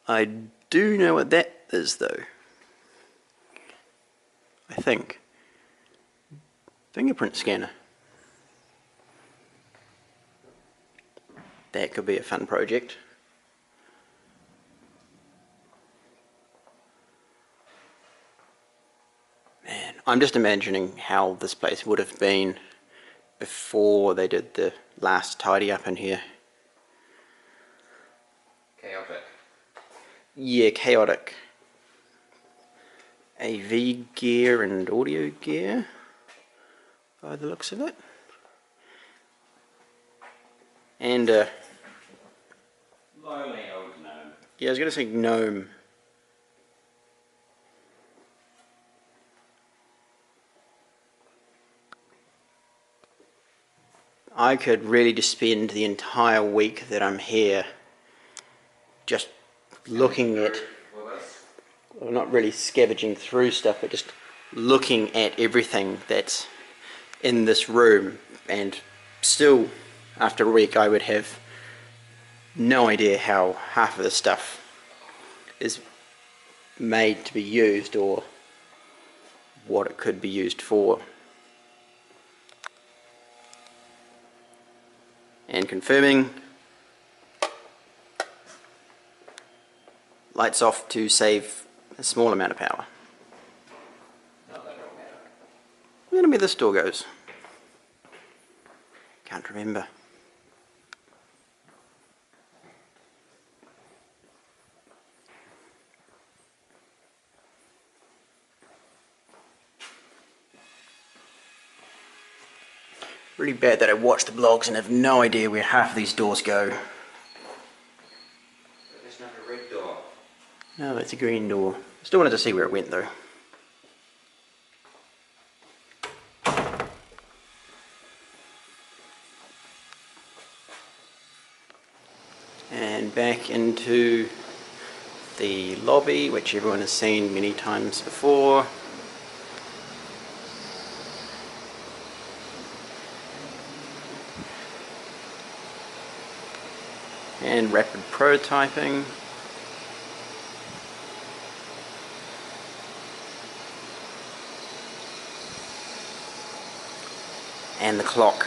I do know what that is though, I think. Fingerprint scanner. That could be a fun project. Man, I'm just imagining how this place would have been before they did the last tidy up in here. Chaotic. Yeah, chaotic. AV gear and audio gear, by the looks of it. And Lowly old gnome. yeah, I was going to say gnome. I could really just spend the entire week that I'm here just looking at, well, not really scavenging through stuff, but just looking at everything that's in this room, and still after a week I would have no idea how half of the stuff is made to be used or what it could be used for. And confirming, lights off to save a small amount of power. Where do this door goes? Can't remember. Really bad that I watch the blogs and have no idea where half of these doors go. That's not a red door. No, it's a green door. Still wanted to see where it went though. And back into the lobby, which everyone has seen many times before. And rapid prototyping. And the clock.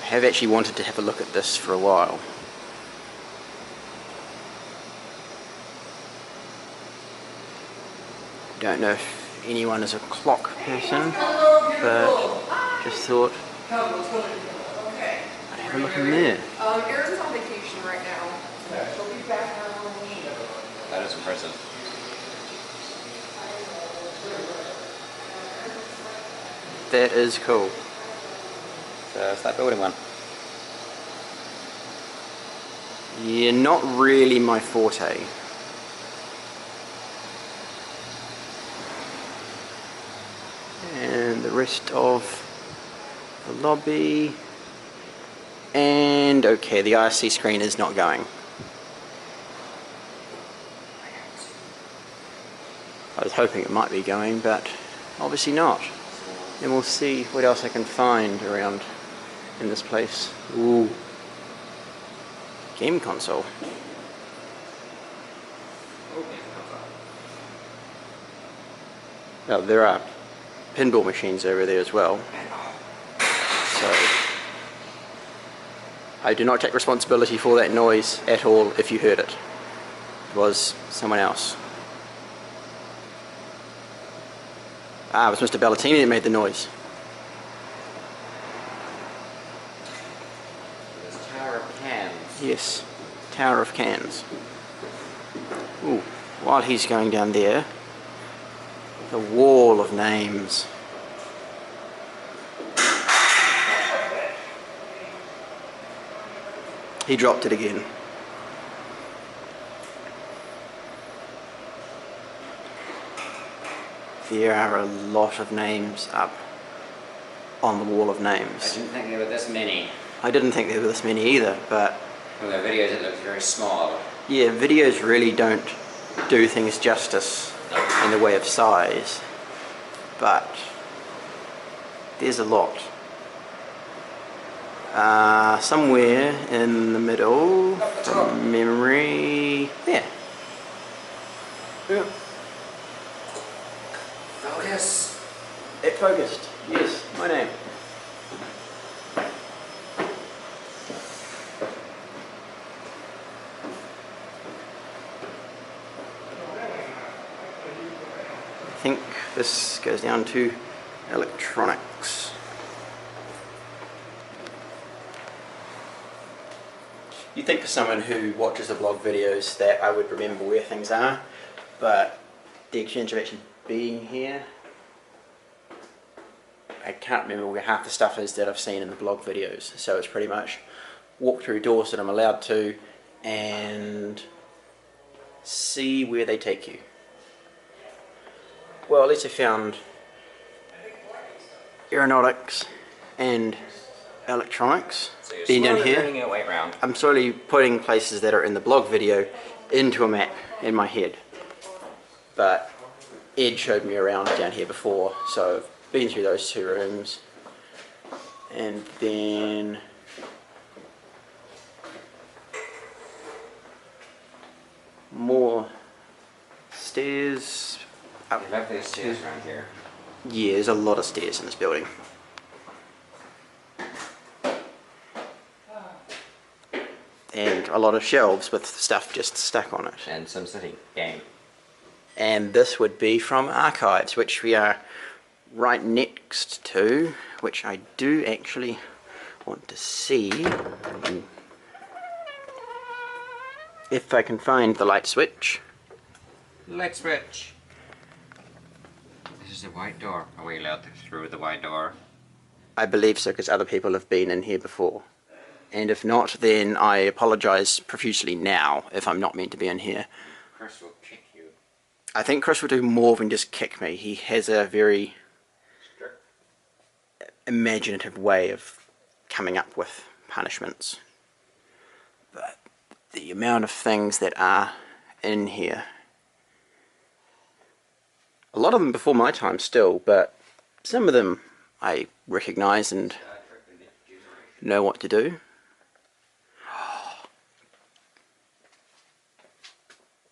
I have actually wanted to have a look at this for a while. Don't know if anyone is a clock person, but just thought I'd have a look in there. Aaron's on vacation right now. She'll be back on Halloween. That is impressive. That is cool. So start building one. Yeah, not really my forte. And the rest of the lobby. And okay, the IRC screen is not going. I was hoping it might be going, but obviously not. And we'll see what else I can find around in this place. Ooh. Game console. Well, there are pinball machines over there as well. So I do not take responsibility for that noise at all if you heard it. It was someone else. Ah, it was Mr. Ballatini that made the noise. There's Tower of Cans. Yes, Tower of Cans. Ooh, while he's going down there, the wall of names. He dropped it again. There are a lot of names up on the wall of I names. didn't think there were this many. I didn't think there were this many either, but From the videos it looks very small. yeah, videos really don't do things justice in the way of size, but there's a lot. Somewhere in the middle, from memory, there. Yeah. Focus! It focused, yes, my name. I think this goes down to electronics. You'd think for someone who watches the blog videos that I would remember where things are, but the exchange of actually being here, I can't remember where half the stuff is that I've seen in the blog videos. So it's pretty much walk through doors that I'm allowed to and see where they take you. Well, at least I found aeronautics and electronics. So you're being down slowly here. turning your way around. I'm slowly putting places that are in the blog video into a map in my head. But Ed showed me around down here before, so I've been through those two rooms. And then more stairs up. There's definitely stairs around here. Yeah, there's a lot of stairs in this building. And a lot of shelves with stuff just stuck on it. And some City game. And this would be from Archives, which we are right next to, which I do actually want to see. If I can find the light switch. Light switch. This is a white door. Are we allowed through the white door? I believe so, because other people have been in here before. And if not, then I apologise profusely now if I'm not meant to be in here. Chris will kick you. I think Chris will do more than just kick me. He has a very imaginative way of coming up with punishments. But the amount of things that are in here, a lot of them before my time still, but some of them I recognise and know what to do.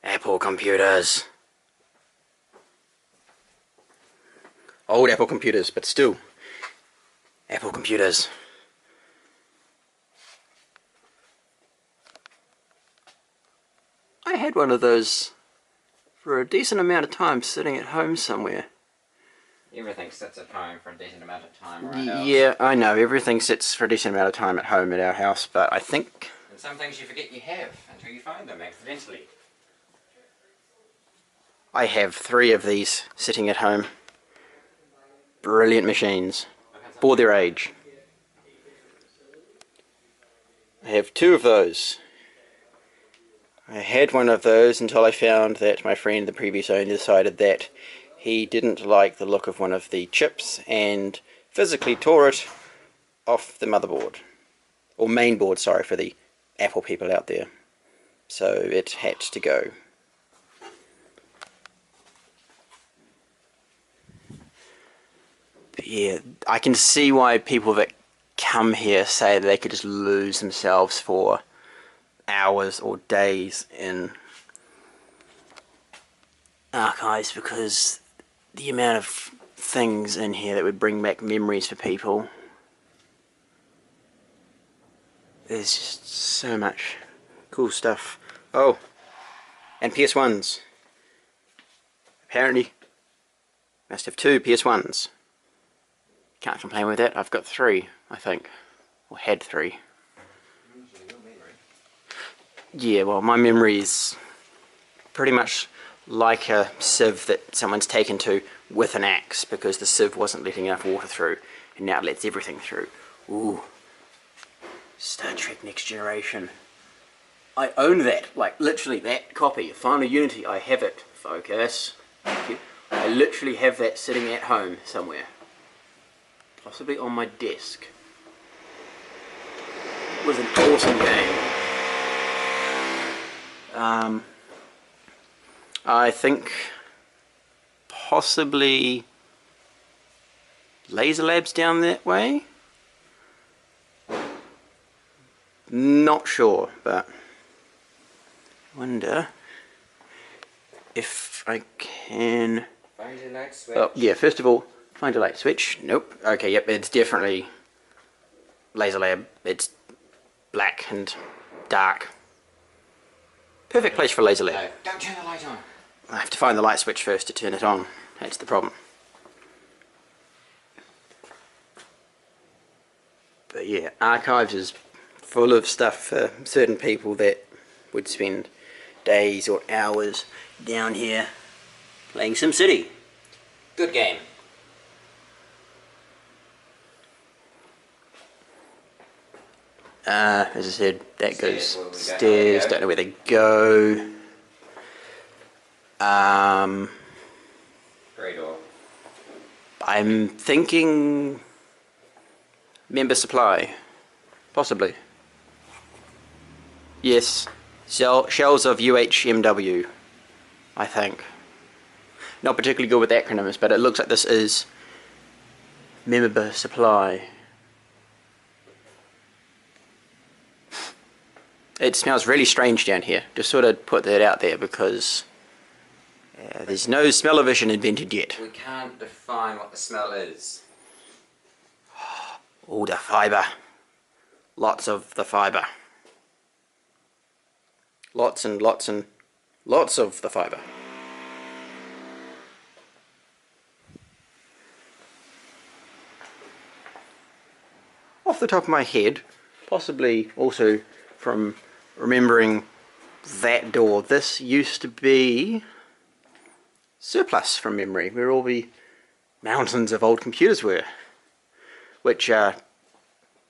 Apple computers. Old Apple computers, but still Apple computers. I had one of those for a decent amount of time sitting at home somewhere. Everything sits at home for a decent amount of time, right? Yeah, I know, everything sits for a decent amount of time at home at our house, but I think... And some things you forget you have until you find them accidentally. I have 3 of these sitting at home. Brilliant machines, for their age. I have 2 of those. I had one of those until I found that my friend, the previous owner, decided that he didn't like the look of one of the chips and physically tore it off the motherboard. Or mainboard, sorry, for the Apple people out there. So it had to go. But yeah, I can see why people that come here say that they could just lose themselves for hours or days in archives, because the amount of things in here that would bring back memories for people, there's just so much cool stuff. Oh, and PS1s. Apparently must have 2 PS1s. Can't complain with that. I've got 3, I think, or had 3. Yeah, well, my memory is pretty much like a sieve that someone's taken to with an axe, because the sieve wasn't letting enough water through, and now it lets everything through. Ooh. Star Trek Next Generation. I own that, like literally that copy, Final Unity. I have it. Focus. Thank you. I literally have that sitting at home somewhere. Possibly on my desk. It was an awesome game. I think possibly Laser Labs down that way. Not sure, but I wonder if I can... Find your light switch. Oh, yeah, first of all, find a light switch. Nope. Okay, yep, it's definitely Laser Lab. It's black and dark. Perfect place for Laser Lab. No, don't turn the light on. I have to find the light switch first to turn it on. That's the problem. But yeah, archives is full of stuff for certain people that would spend days or hours down here playing SimCity. Good game. As I said, that goes stairs, don't know where they go. Corridor. I'm thinking member supply, possibly. Yes, shells of UHMW, I think. Not particularly good with acronyms, but it looks like this is member supply. It smells really strange down here. Just sort of put that out there, because there's no smell-o-vision invented yet. We can't define what the smell is. All the fibre. Lots of the fibre. Lots and lots and lots of the fibre. Off the top of my head, possibly also from remembering that door, this used to be surplus from memory, where all the mountains of old computers were, which are,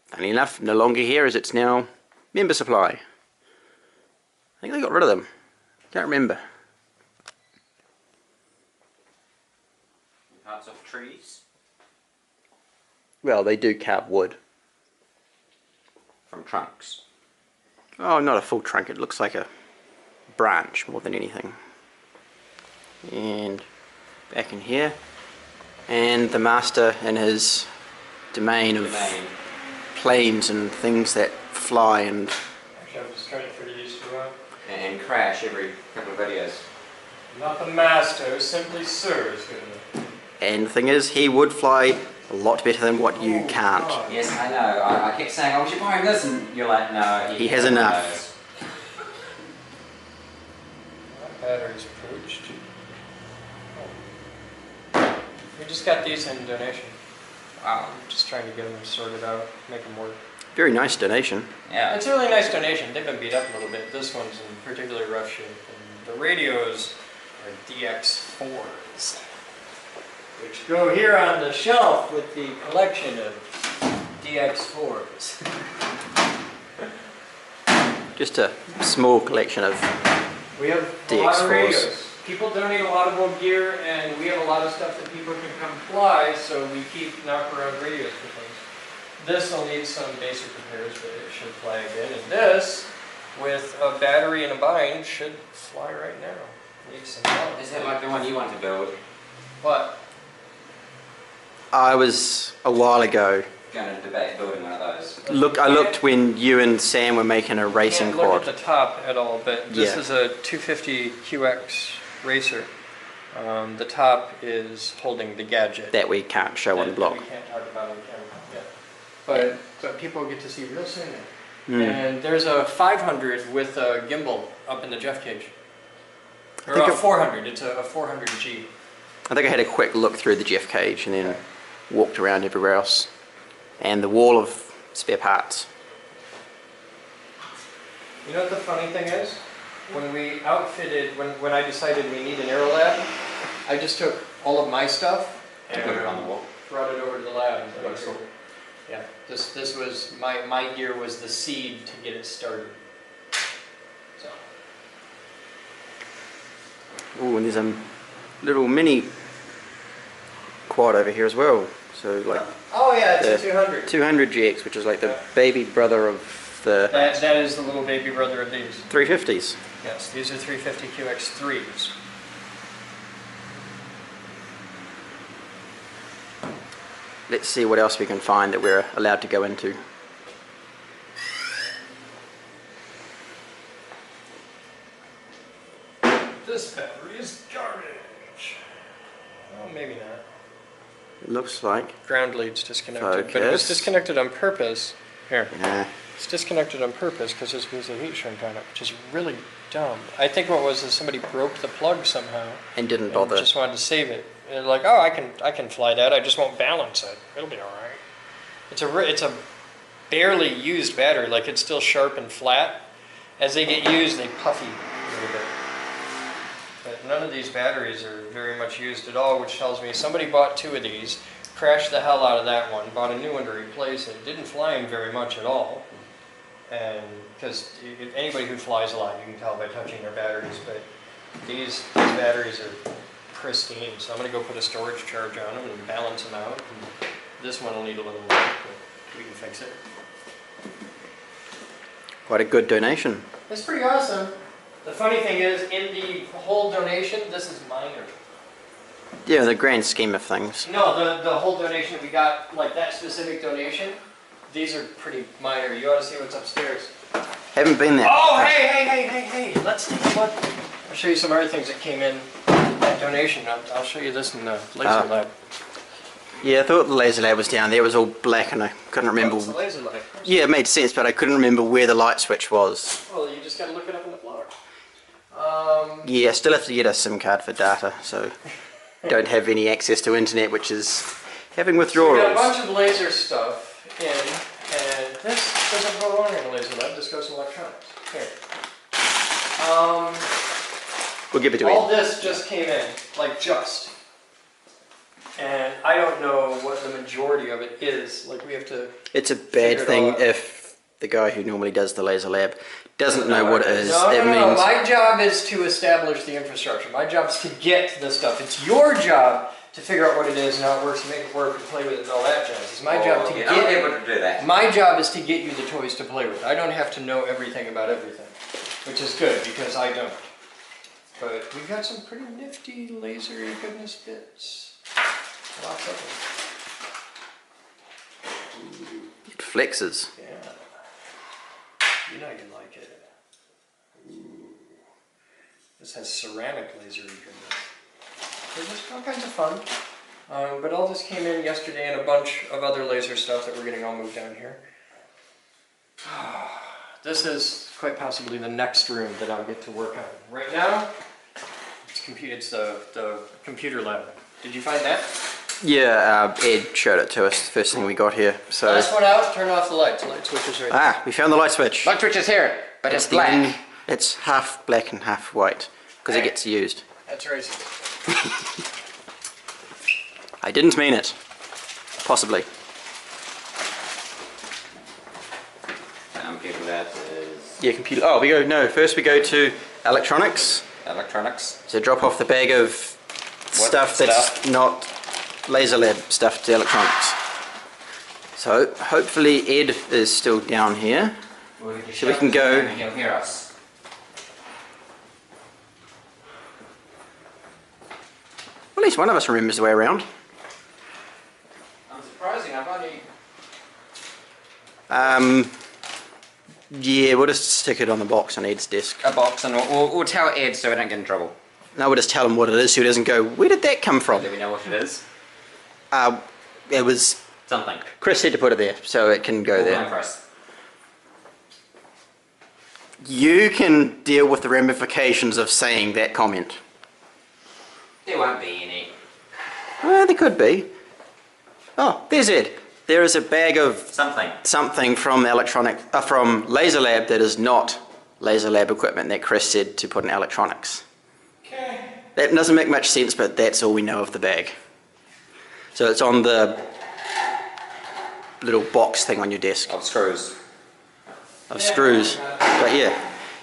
funny enough, no longer here, as it's now member supply. I think they got rid of them. Can't remember. Parts of trees. Well, they do carve wood. From trunks. Oh, not a full trunk, it looks like a branch more than anything. And back in here, and the master in his domain of planes and things that fly and Actually, I'm just trying to figure these two out. And crash every couple of videos. Not the master, simply Sir is good enough. and the thing is, he would fly a lot better than what you can't. Yes, I know. I kept saying, oh, we should buy him this, and you're like, no. He has enough. That battery's pooched. Oh. We just got these in donation. Wow. I'm just trying to get them sorted out, make them work. Very nice donation. Yeah. It's a really nice donation. They've been beat up a little bit. This one's in particularly rough shape. And the radios are DX4s, which go here on the shelf with the collection of DX4s. Just a small collection of We have a lot of radios. People donate a lot of old gear, and we have a lot of stuff that people can come fly, so we keep knocking around radios for things. This will need some basic repairs, but it should fly again. And this, with a battery and a bind, should fly right now. Needs some help. Is that like the one you want to build? What? I was a while ago. Going to debate building one of those. I looked when you and Sam were making a racing Can't look quad. at the top at all, but this Yeah. is a 250 QX racer. The top is holding the gadget. That we can't show on the blog. We can't talk about on camera yet. But people get to see real soon. And there's a 500 with a gimbal up in the Jeff cage. Or a 400, it's a 400G. I think I had a quick look through the Jeff cage and then walked around everywhere else. And the wall of spare parts. You know what the funny thing is? When we outfitted, when I decided we need an aero lab, I just took all of my stuff and put it on the wall. Brought it over to the lab. Yeah, this was, my gear was the seed to get it started. So. Oh, and there's a little mini quad over here as well. So like Oh yeah, it's a 200. 200GX, which is like the baby brother of the That is the little baby brother of these. 350s. Yes, these are 350 QX3s. Let's see what else we can find that we're allowed to go into. This battery is garbage. Oh, maybe not. It looks like. Ground lead's disconnected, but it was Focus. disconnected on purpose. Here. Nah. It's disconnected on purpose because there's a heat shrink on it, which is really dumb. I think what was is somebody broke the plug somehow And didn't bother. just wanted to save it. And they're like, oh, I can fly that. I just won't balance it. It'll be all right. It's a barely used battery. Like it's still sharp and flat. As they get used, they puffy a little bit. But none of these batteries are very much used at all, which tells me somebody bought 2 of these, crashed the hell out of that one, bought a new one to replace it. Didn't fly them very much at all. And because anybody who flies a lot, you can tell by touching their batteries, but these batteries are pristine. So I'm going to go put a storage charge on them and balance them out. And this one will need a little work, but we can fix it. Quite a good donation. It's pretty awesome. The funny thing is, in the whole donation, this is minor. Yeah, in the grand scheme of things. No, the whole donation that we got, like that specific donation, these are pretty minor. You ought to see what's upstairs. Haven't been there. Oh, hey, let's take a look. I'll show you some other things that came in that donation. I'll show you this in the laser lab. Yeah, I thought the laser lab was down there. It was all black and I couldn't remember. It's the laser lab. Yeah, it made sense, but I couldn't remember where the light switch was. Well, you just got to look it up in the floor. Yeah, I still have to get a SIM card for data, so don't have any access to internet, which is having So we withdrawals. got a bunch of laser stuff in, and this doesn't go wrong in the laser lab. This goes in electronics. Here. We'll give it to All you. this just came in, like just. And I don't know what the majority of it is. Like we have to. It's a bad figure it thing all out. if the guy who normally does the laser lab doesn't know what it is. No, That no. means My job is to establish the infrastructure. My job is to get the stuff. It's your job to figure out what it is and how it works and make it work and play with it and all that jazz. It's my job to okay. get I'm able to do that. My job is to get you the toys to play with. I don't have to know everything about everything, which is good because I don't. But we've got some pretty nifty lasery goodness bits. Lots of them. It flexes. Yeah. You know you like it. Ooh. This has ceramic lasery goodness. There's just all kinds of fun. But all this came in yesterday and a bunch of other laser stuff that we're getting all moved down here. This is quite possibly the next room that I'll get to work on. Right now, it's the computer lab. Did you find that? Yeah, Ed showed it to us the first thing we got here. So Last one out, turn off the lights. The light switch is right there. we found the light switch. Light switch is here, but it's black. It's half black and half white because it gets used. That's racist. I didn't mean it. Possibly. Computer that is Yeah, computer. Oh, first we go to electronics. electronics. So drop off the bag of stuff that's not laser lab stuff to electronics. So hopefully Ed is still down here. So we can go. You can hear us. Well, at least one of us remembers the way around. I'm surprising. I've only. Yeah, we'll just stick it on the box on Ed's desk. A box, and we'll tell Ed so we don't get in trouble. No, we'll just tell him what it is so he doesn't go, where did that come from? Do we know what it is? It was... Something. Chris said to put it there, so it can go there. Chris. You can deal with the ramifications of saying that comment. There won't be any. Well, there could be. Oh, there's Ed. There is a bag of something from from Laser Lab that is not Laser Lab equipment that Chris said to put in electronics. Okay. That doesn't make much sense, but that's all we know of the bag. So it's on the little box thing on your desk. Of screws. Of screws. But yeah,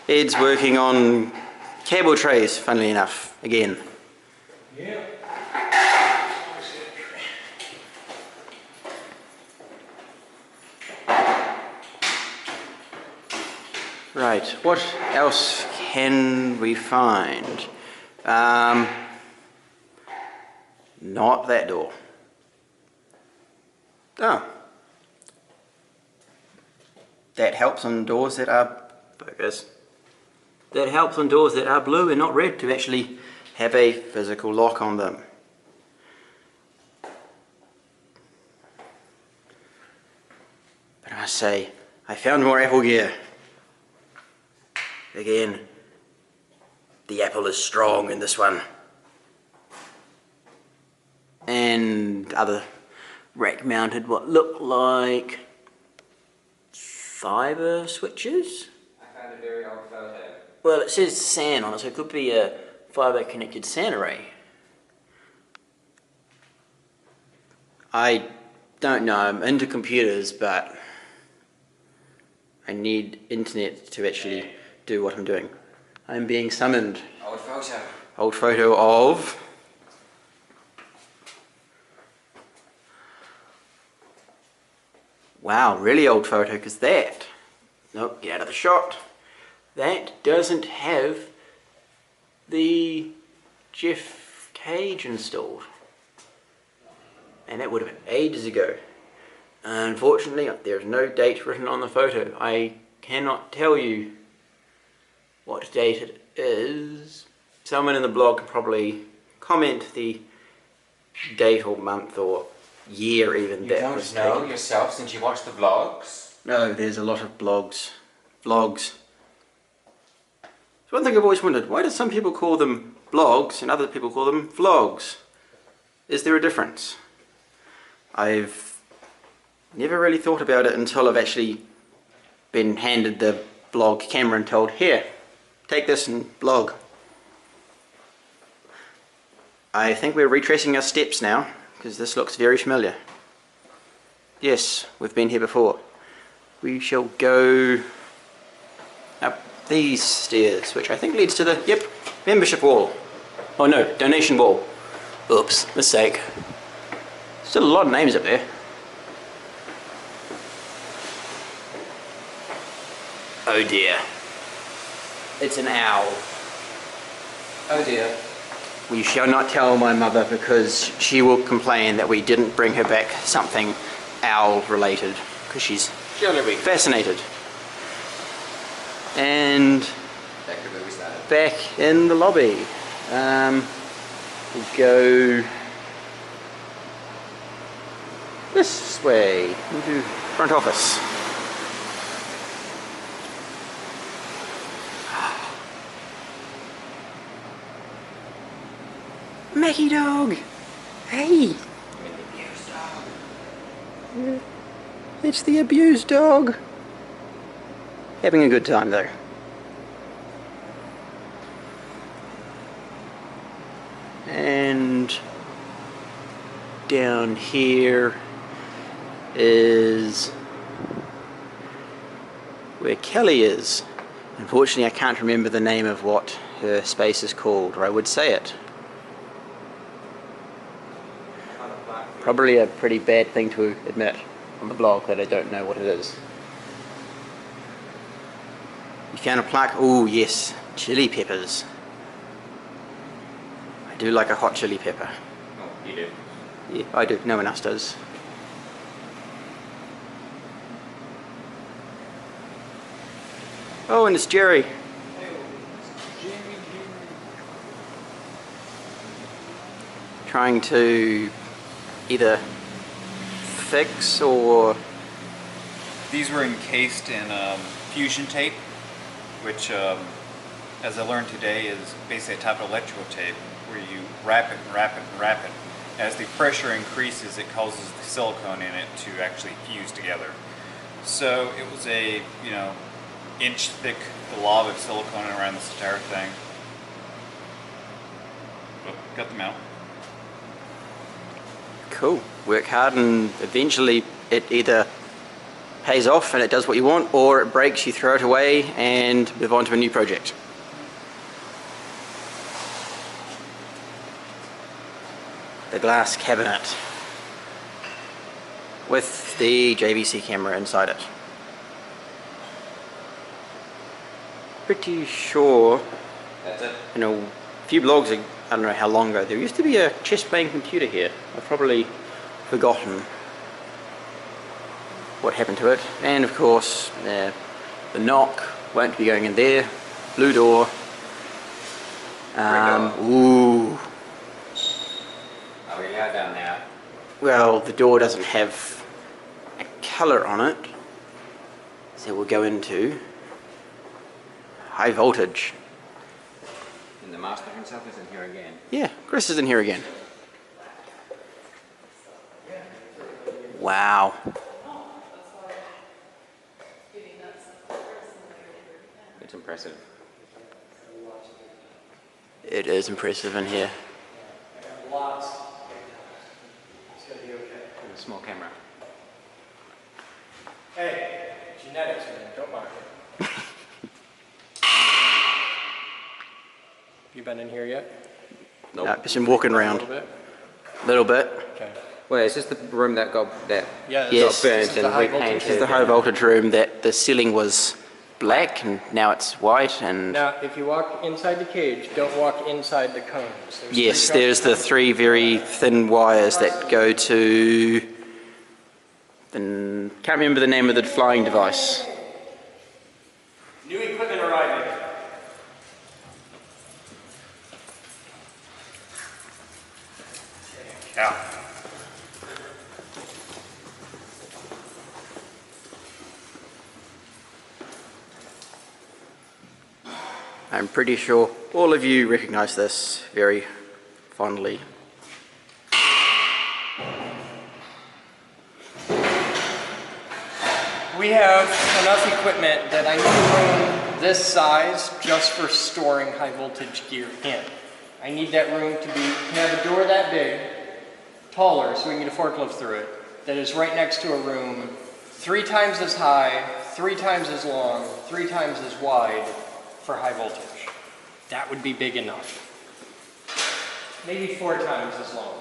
Ed's working on cable trays, funnily enough, again. Yeah. Right, what else can we find? Not that door. Oh. That helps on doors that are focus. That helps on doors that are blue and not red to actually have a physical lock on them. But I must say, I found more Apple gear. Again, the Apple is strong in this one. And other rack mounted what look like fiber switches. I found a very old photo. Well, it says SAN on it, so it could be a fiber connected SAN array. I don't know, I'm into computers, but I need internet to actually do what I'm doing. I'm being summoned. Old photo. Old photo of... Wow, really old photo, because that... Nope, get out of the shot. That doesn't have the Jeff cage installed. And that would have been ages ago. Unfortunately, there's no date written on the photo. I cannot tell you what date it is. Someone in the blog can probably comment the date or month or year even. You that don't was know taken. yourself since you watch the vlogs? No, there's a lot of vlogs. It's one thing I've always wondered, why do some people call them blogs and other people call them vlogs? Is there a difference? I've never really thought about it until I've actually been handed the vlog camera and told, here, take this and vlog. I think we're retracing our steps now, because this looks very familiar. Yes, we've been here before. We shall go up these stairs, which I think leads to the, membership wall. Oh no, donation wall. Oops, mistake. Still a lot of names up there. Oh dear. It's an owl. Oh dear. We shall not tell my mother because she will complain that we didn't bring her back something owl related because she's fascinated. And Back to where we started. back in the lobby. We'll go this way. We'll do front office. Mackie dog! Hey! It's the abused dog. Having a good time though. And down here is where Kelly is. Unfortunately, I can't remember the name of what her space is called, or I would say it. Probably a pretty bad thing to admit on the blog that I don't know what it is. You found a plaque? Oh yes, chili peppers. I do like a hot chili pepper. Oh, you do? Yeah, I do. No one else does. Oh, and it's Jerry. Trying to either fix or... These were encased in fusion tape, which, as I learned today, is basically a type of electrical tape where you wrap it and wrap it and wrap it. As the pressure increases, it causes the silicone in it to actually fuse together. So it was a, inch thick blob of silicone around this entire thing. Oh, got them out. Cool. Work hard and eventually it either pays off and it does what you want, or it breaks, you throw it away and move on to a new project. The glass cabinet with the JVC camera inside it. Pretty sure That's it. in a few blogs, I don't know how long ago, there used to be a chess playing computer here. I've probably forgotten what happened to it. And of course, the knock won't be going in there. Blue door. Ooh. Oh, we are down now. Well, the door doesn't have a colour on it. So we'll go into high voltage. And the master himself is in here again. Yeah, Chris is in here again. Wow. It's impressive. It is impressive in here. Lots. It's gonna be okay. With a small camera. Hey, genetics, man, don't mark it. You been in here yet? Nope. No, just been walking A around. little bit? Little bit. Okay. Well, is this the room that got Yeah, Yes. this burnt is the and high repainted? This is voltage. the high voltage room that the ceiling was black and now it's white and... Now, if you walk inside the cage, don't walk inside the cones. Yes, there's the three very thin wires that go to... Can't remember the name of the flying device. New equipment arriving. Out. I'm pretty sure all of you recognize this very fondly. We have enough equipment that I need a room this size just for storing high voltage gear in. I need that room to have a door that big, taller, so we can get a forklift through it, that is right next to a room 3 times as high, 3 times as long, 3 times as wide for high voltage. That would be big enough. maybe 4 times as long.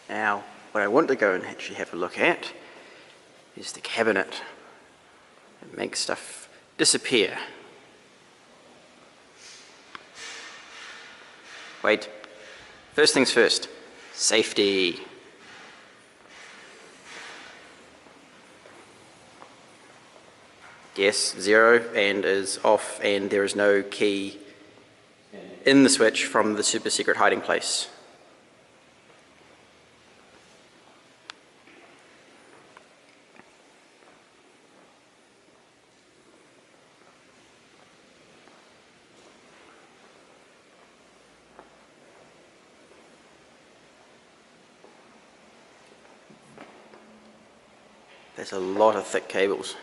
Now, what I want to go and actually have a look at is the cabinet. It makes stuff disappear. Wait. First things first. Safety. Yes, 0 and is off, and there is no key in the switch from the super secret hiding place. There's a lot of thick cables.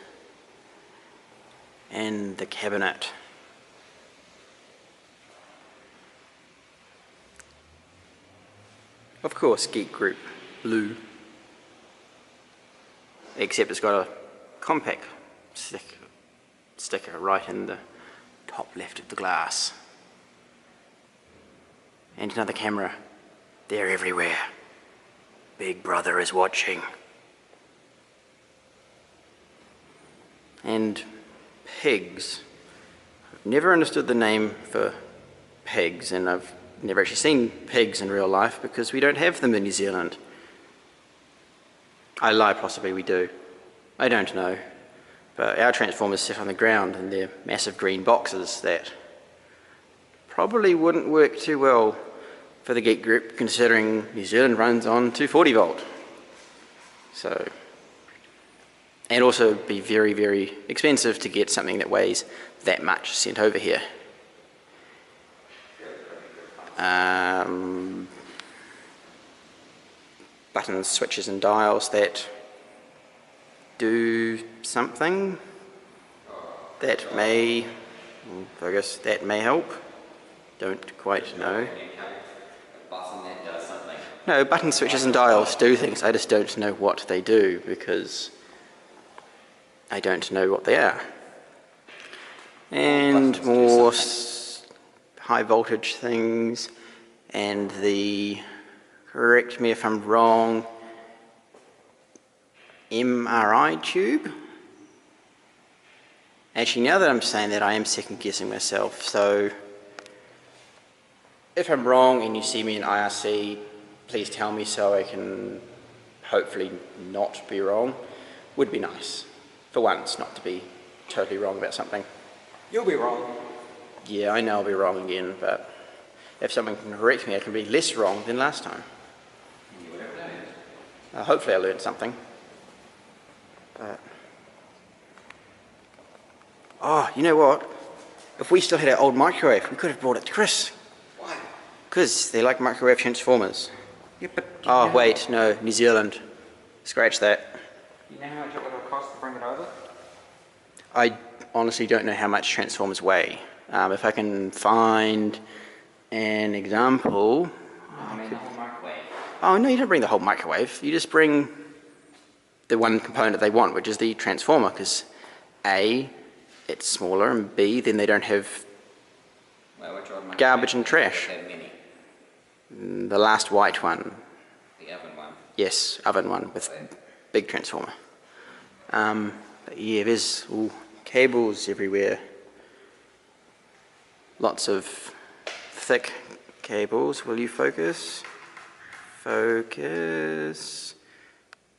And the cabinet. Of course, Geek Group, blue. Except it's got a compact sticker right in the top left of the glass. And another camera. They're everywhere. Big Brother is watching. And pigs. I've never understood the name for pigs, and I've never actually seen pigs in real life because we don't have them in New Zealand. I lie, possibly we do. I don't know. But our transformers sit on the ground and they're massive green boxes that probably wouldn't work too well for the Geek Group considering New Zealand runs on 240 volt. So, and also be very, very expensive to get something that weighs that much sent over here. Buttons, switches and dials that do something that may, I guess that may help. Don't quite know. No, button switches and dials do things. I just don't know what they do because I don't know what they are. And more high voltage things, and the, correct me if I'm wrong, MRI tube? Actually, now that I'm saying that, I am second guessing myself, so if I'm wrong and you see me in IRC, please tell me so I can hopefully not be wrong. Would be nice, for once, not to be totally wrong about something. You'll be wrong. Yeah, I know I'll be wrong again, but if someone can correct me, I can be less wrong than last time. Hopefully I learned something. But oh, you know what? If we still had our old microwave, we could have brought it to Chris. Why? Because they like microwave transformers. Yeah, but Oh, wait, no, New Zealand. Scratch that. You know how much it would have cost to bring it over? I honestly don't know how much transformers weigh. If I can find an example. Oh, no, you don't bring the whole microwave. You just bring the one component they want, which is the transformer, because A, it's smaller, and B, then they don't have garbage and trash. The last white one. The oven one. Yes, oven one with big transformer. But yeah, there's cables everywhere. Lots of thick cables. Will you focus? Focus.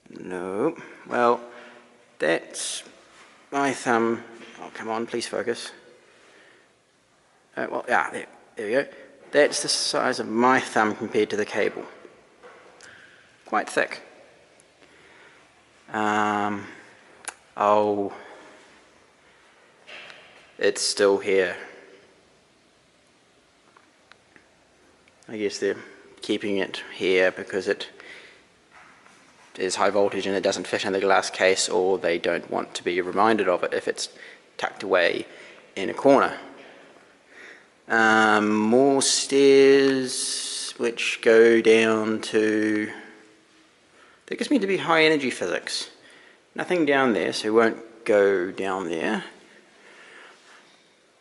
No. Well, that's my thumb. Oh, come on, please focus. Well, yeah, there we go. That's the size of my thumb compared to the cable. Quite thick. Oh, it's still here. I guess they're keeping it here because it is high voltage and it doesn't fit in the glass case, or they don't want to be reminded of it if it's tucked away in a corner. More stairs which go down to, that gets me to be high energy physics. Nothing down there, so we won't go down there.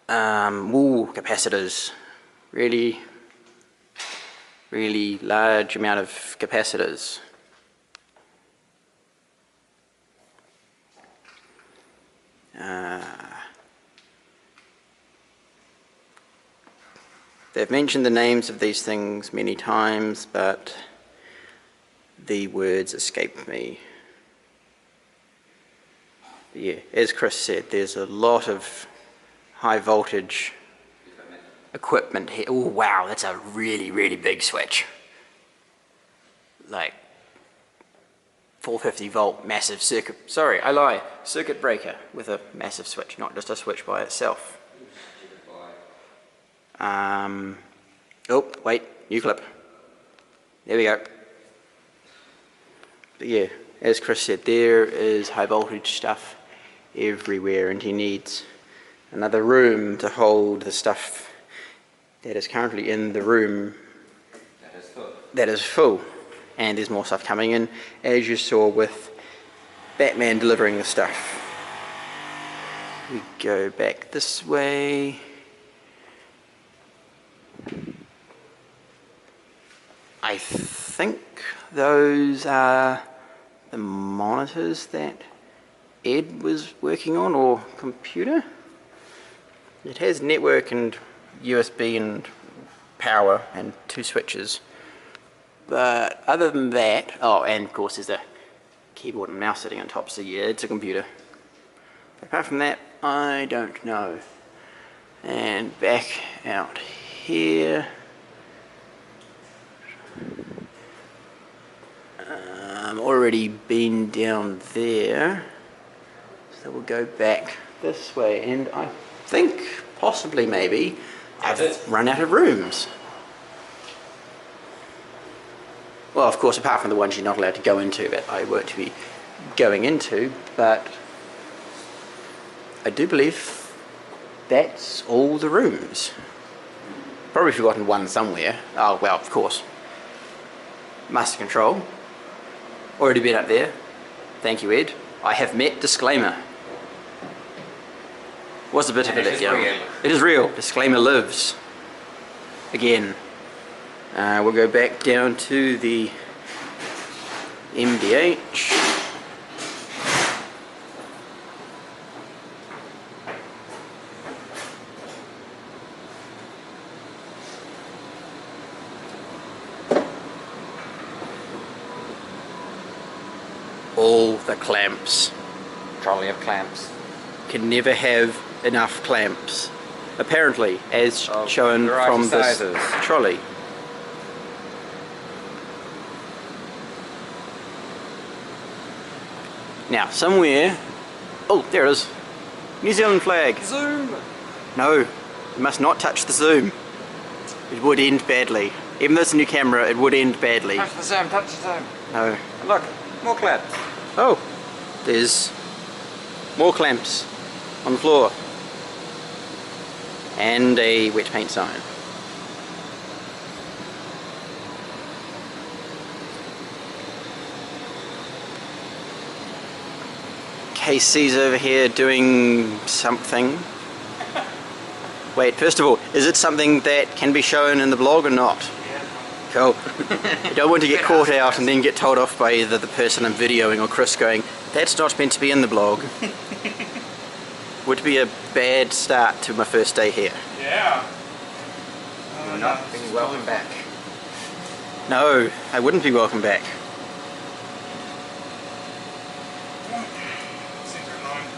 Capacitors. Really? really large amount of capacitors. They've mentioned the names of these things many times, but the words escape me. But yeah, as Chris said, there's a lot of high voltage equipment here. Oh wow, that's a really, really big switch. Like 450 volt massive circuit, sorry, I lie, circuit breaker with a massive switch, not just a switch by itself. Oh, wait, new clip. There we go. But yeah, as Chris said, there is high voltage stuff everywhere, and he needs another room to hold the stuff that is currently in the room that is full. And there's more stuff coming in, as you saw with Batman delivering the stuff. We go back this way. I think those are the monitors that Ed was working on, or computer. It has network and USB and power and 2 switches. But other than that, oh, and of course there's a keyboard and mouse sitting on top, so yeah, it's a computer. Apart from that, I don't know. And back out here. Already been down there, so we'll go back this way, and I think possibly maybe I've run out of rooms. Well, of course, apart from the ones you're not allowed to go into that I were to be going into, but I do believe that's all the rooms. Probably forgotten one somewhere. Oh well, of course, master control. Already been up there. Thank you, Ed. I have met disclaimer. Was a bit of a letdown. It is real. Disclaimer lives. Again. We'll go back down to the MDH. All the clamps. Trolley of clamps. Can never have enough clamps. Apparently, as shown from this trolley. Now, somewhere... Oh, there it is. New Zealand flag. Zoom! No, you must not touch the zoom. It would end badly. Even though it's a new camera, it would end badly. Touch the zoom, touch the zoom. No. Look, more clamps. Oh, there's more clamps on the floor. And a wet paint sign. KC's over here doing something. Wait, first of all, is it something that can be shown in the blog or not? Cool. I don't want to get caught out and then get told off by either the person I'm videoing or Chris going, that's not meant to be in the blog. Would be a bad start to my first day here. Yeah. You're not being welcome back. No, I wouldn't be welcome back. Super annoying.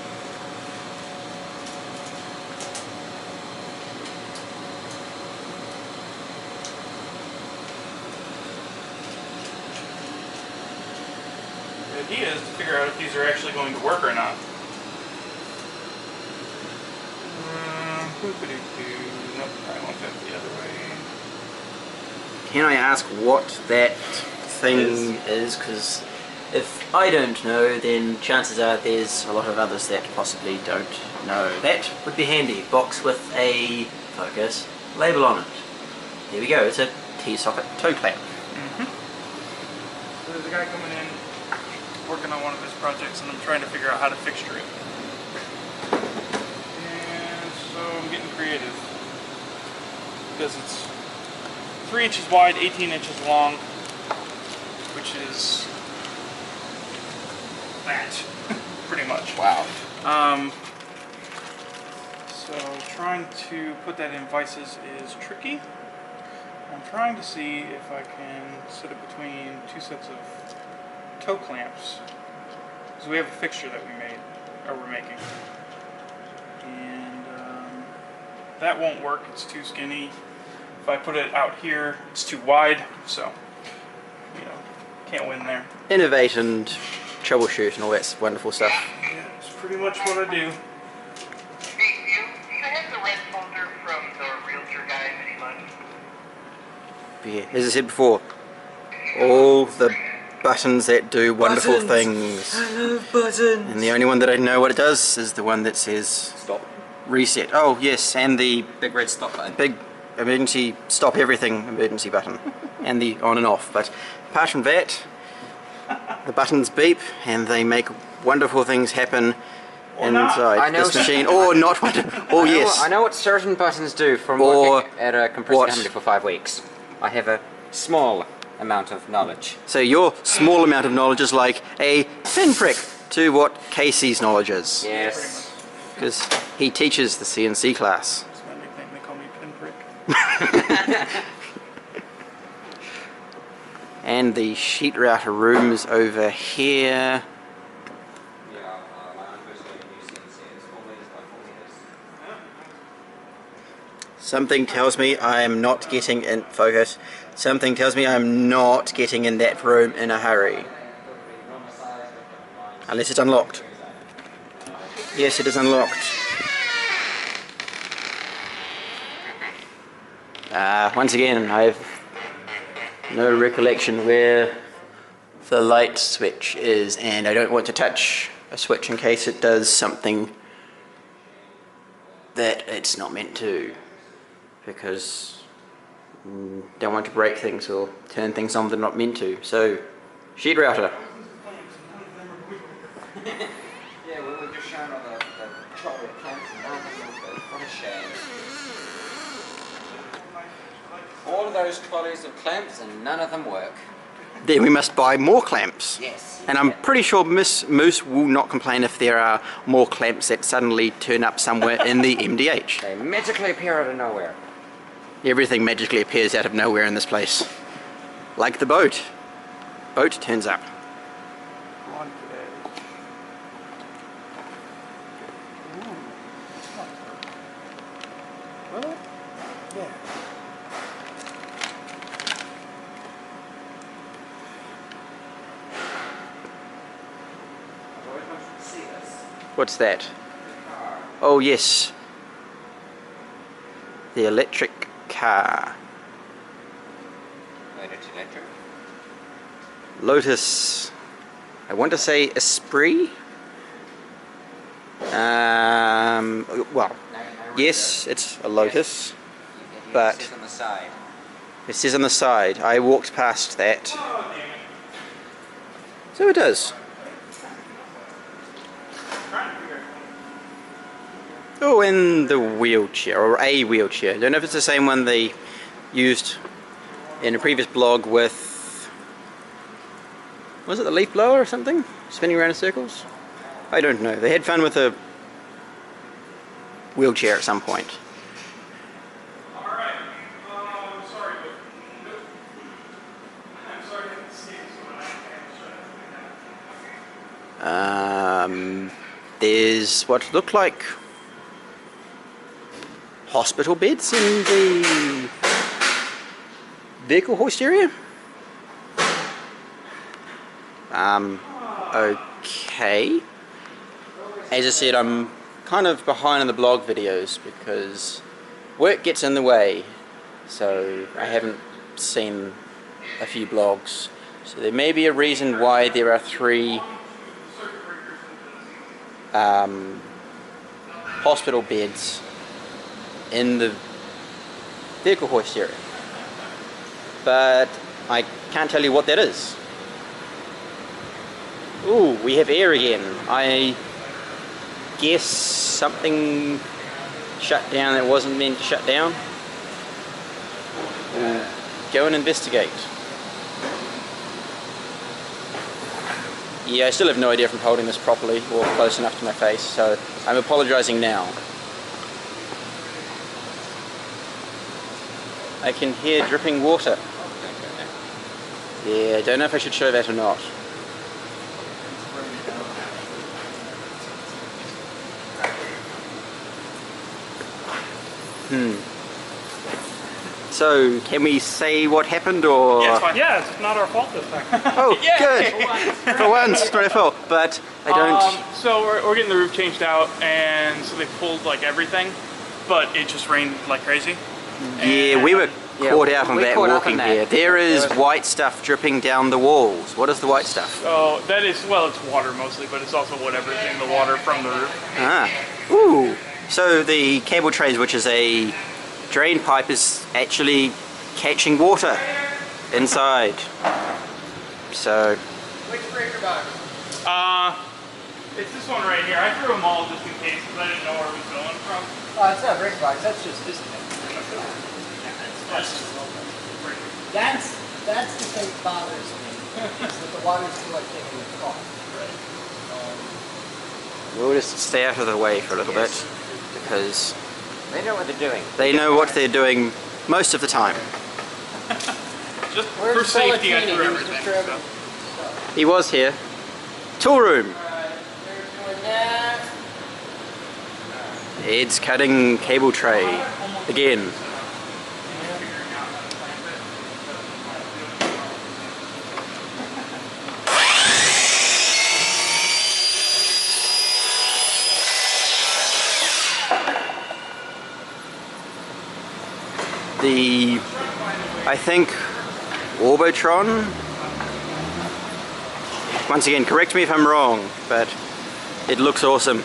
The idea is to figure out if these are actually going to work or not. Nope, I want that the other way. Can I ask what that thing is? Because if I don't know, then chances are there's a lot of others that possibly don't know. That would be handy. Box with a focus label on it. There we go. It's a T-socket toe clamp. So there's a guy coming in, working on one of his projects, and I'm trying to figure out how to fixture it. And so I'm getting creative because it's 3 inches wide, 18 inches long, which is that, pretty much. Wow. So trying to put that in vices is tricky. I'm trying to see if I can set it between 2 sets of toe clamps. Because we have a fixture that we're making. And that won't work, it's too skinny. If I put it out here, it's too wide, so, you know, can't win there. Innovate and troubleshoot and all that wonderful stuff. Yeah, it's pretty much what I do. Hey, do you have the red folder from the realtor guide any money? Yeah, as I said before, all the buttons that do wonderful things. I love buttons. And the only one that I know what it does is the one that says Stop. reset. Oh yes, and the Big red stop button. big emergency stop everything emergency button and the on and off. But apart from that, the buttons beep and they make wonderful things happen inside this machine. Or not wonderful. Oh yes. I know what certain buttons do from Or working at a compressor what? company for 5 weeks. I have a small amount of knowledge. So your small amount of knowledge is like a pinprick to what Casey's knowledge is. Yes. Because he teaches the CNC class. That's my nickname, they call me Pinprick. And the sheet router room is over here. Something tells me I am not getting in focus. Something tells me I'm not getting in that room in a hurry. Unless it's unlocked. Yes, it is unlocked. Once again, I have no recollection where the light switch is, and I don't want to touch a switch in case it does something that it's not meant to, because don't want to break things or turn things on that are not meant to. So, sheet router. Yeah, we were just showing all the chocolate clamps and everything. What a shame. All of those trolleys of clamps and none of them work. Then we must buy more clamps. Yes. And I'm pretty sure Miss Moose will not complain if there are more clamps that suddenly turn up somewhere in the MDH. They magically appear out of nowhere. Everything magically appears out of nowhere in this place. Like the boat. Boat turns up. On today. Ooh, it's not perfect. Well, yeah. What's that? Oh yes. The electric car. Electric. Lotus. I want to say Esprit. Well, yes, it's a Lotus, but It says on the side. it says on the side. I walked past that. So it does. Oh, in the wheelchair, or a wheelchair. I don't know if it's the same one they used in a previous blog with, was it the leaf blower or something? Spinning around in circles? I don't know. They had fun with a wheelchair at some point. Alright, sorry, but I'm sorry I didn't see it, so There's what looked like hospital beds in the vehicle hoist area. Okay. As I said, I'm kind of behind on the blog videos because work gets in the way, so I haven't seen a few blogs. So there may be a reason why there are 3 hospital beds in the vehicle hoist area, but I can't tell you what that is. Ooh, we have air again. I guess something shut down that wasn't meant to shut down. Ooh. go and investigate. Yeah, I still have no idea if I'm holding this properly or close enough to my face, so I'm apologizing now. I can hear dripping water. Yeah, I don't know if I should show that or not. So, can we say what happened, or...? Yeah, it's fine. Yeah, it's not our fault this time. Oh, good! For once, it's not our fault, but I don't... So we're getting the roof changed out, and so they pulled like everything, but it just rained like crazy. Yeah, we were caught out on that walking here. There is white stuff dripping down the walls. What is the white stuff? Oh, that is, well, it's water mostly, but it's also whatever's in the water from the roof. Ah, ooh. So the cable trays, which is a drain pipe, is actually catching water inside. So... Which breaker box? It's this one right here. I threw them all just in case because I didn't know where it was going from. It's not a breaker box, that's just disconnect. That's the thing that bothers me, is that the water's collecting in the car. We'll just stay out of the way for a little bit, because They know what they're doing. they know what they're doing most of the time. Just for safety, I threw everything. So. He was here. Tool room. Ed's cutting cable tray again. I think, Orbotron. Once again, correct me if I'm wrong, but it looks awesome.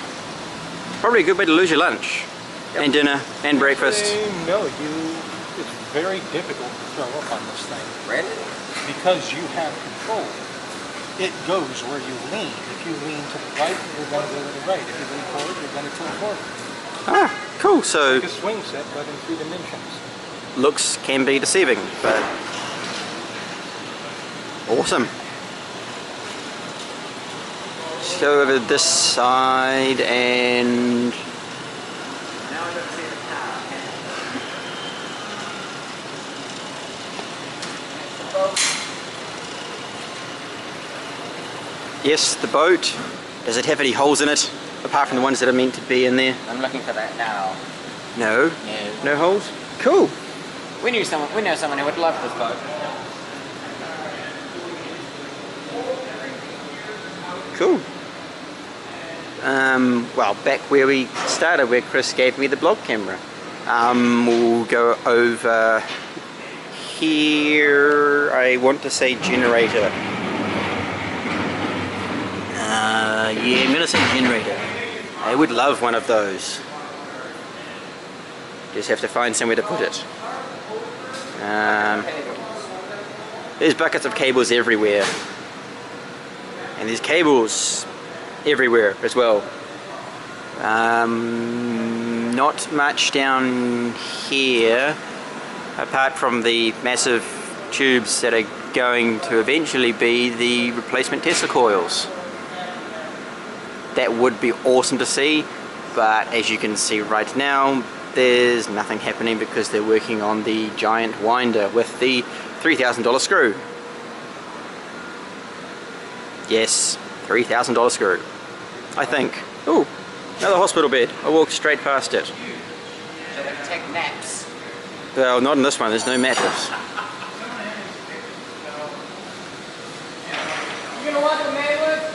Probably a good way to lose your lunch, and dinner, and breakfast. No, it's very difficult to throw up on this thing. Really? Because you have control. It goes where you lean. If you lean to the right, you're going to go to the right. If you lean forward, you're going to tilt forward. Ah, cool. So, like a swing set, but in 3 dimensions. Looks can be deceiving, but awesome. Let's go over this side and yes, the boat. Does it have any holes in it, apart from the ones that are meant to be in there? I'm looking for that now. No? No holes? Cool. We know someone who would love this boat. Cool. Well, back where we started, where Chris gave me the blog camera. We'll go over here. I want to say generator. Yeah, I'm gonna say generator. I would love one of those. Just have to find somewhere to put it. There's buckets of cables everywhere. And there's cables everywhere as well. Not much down here, apart from the massive tubes that are going to eventually be the replacement Tesla coils. That would be awesome to see, but as you can see right now, there's nothing happening because they're working on the giant winder with the $3,000 screw. Yes, $3,000 screw. I think. Ooh, another hospital bed. I walked straight past it. So they can take naps. Well, not in this one, there's no mattress. You gonna want the man lift?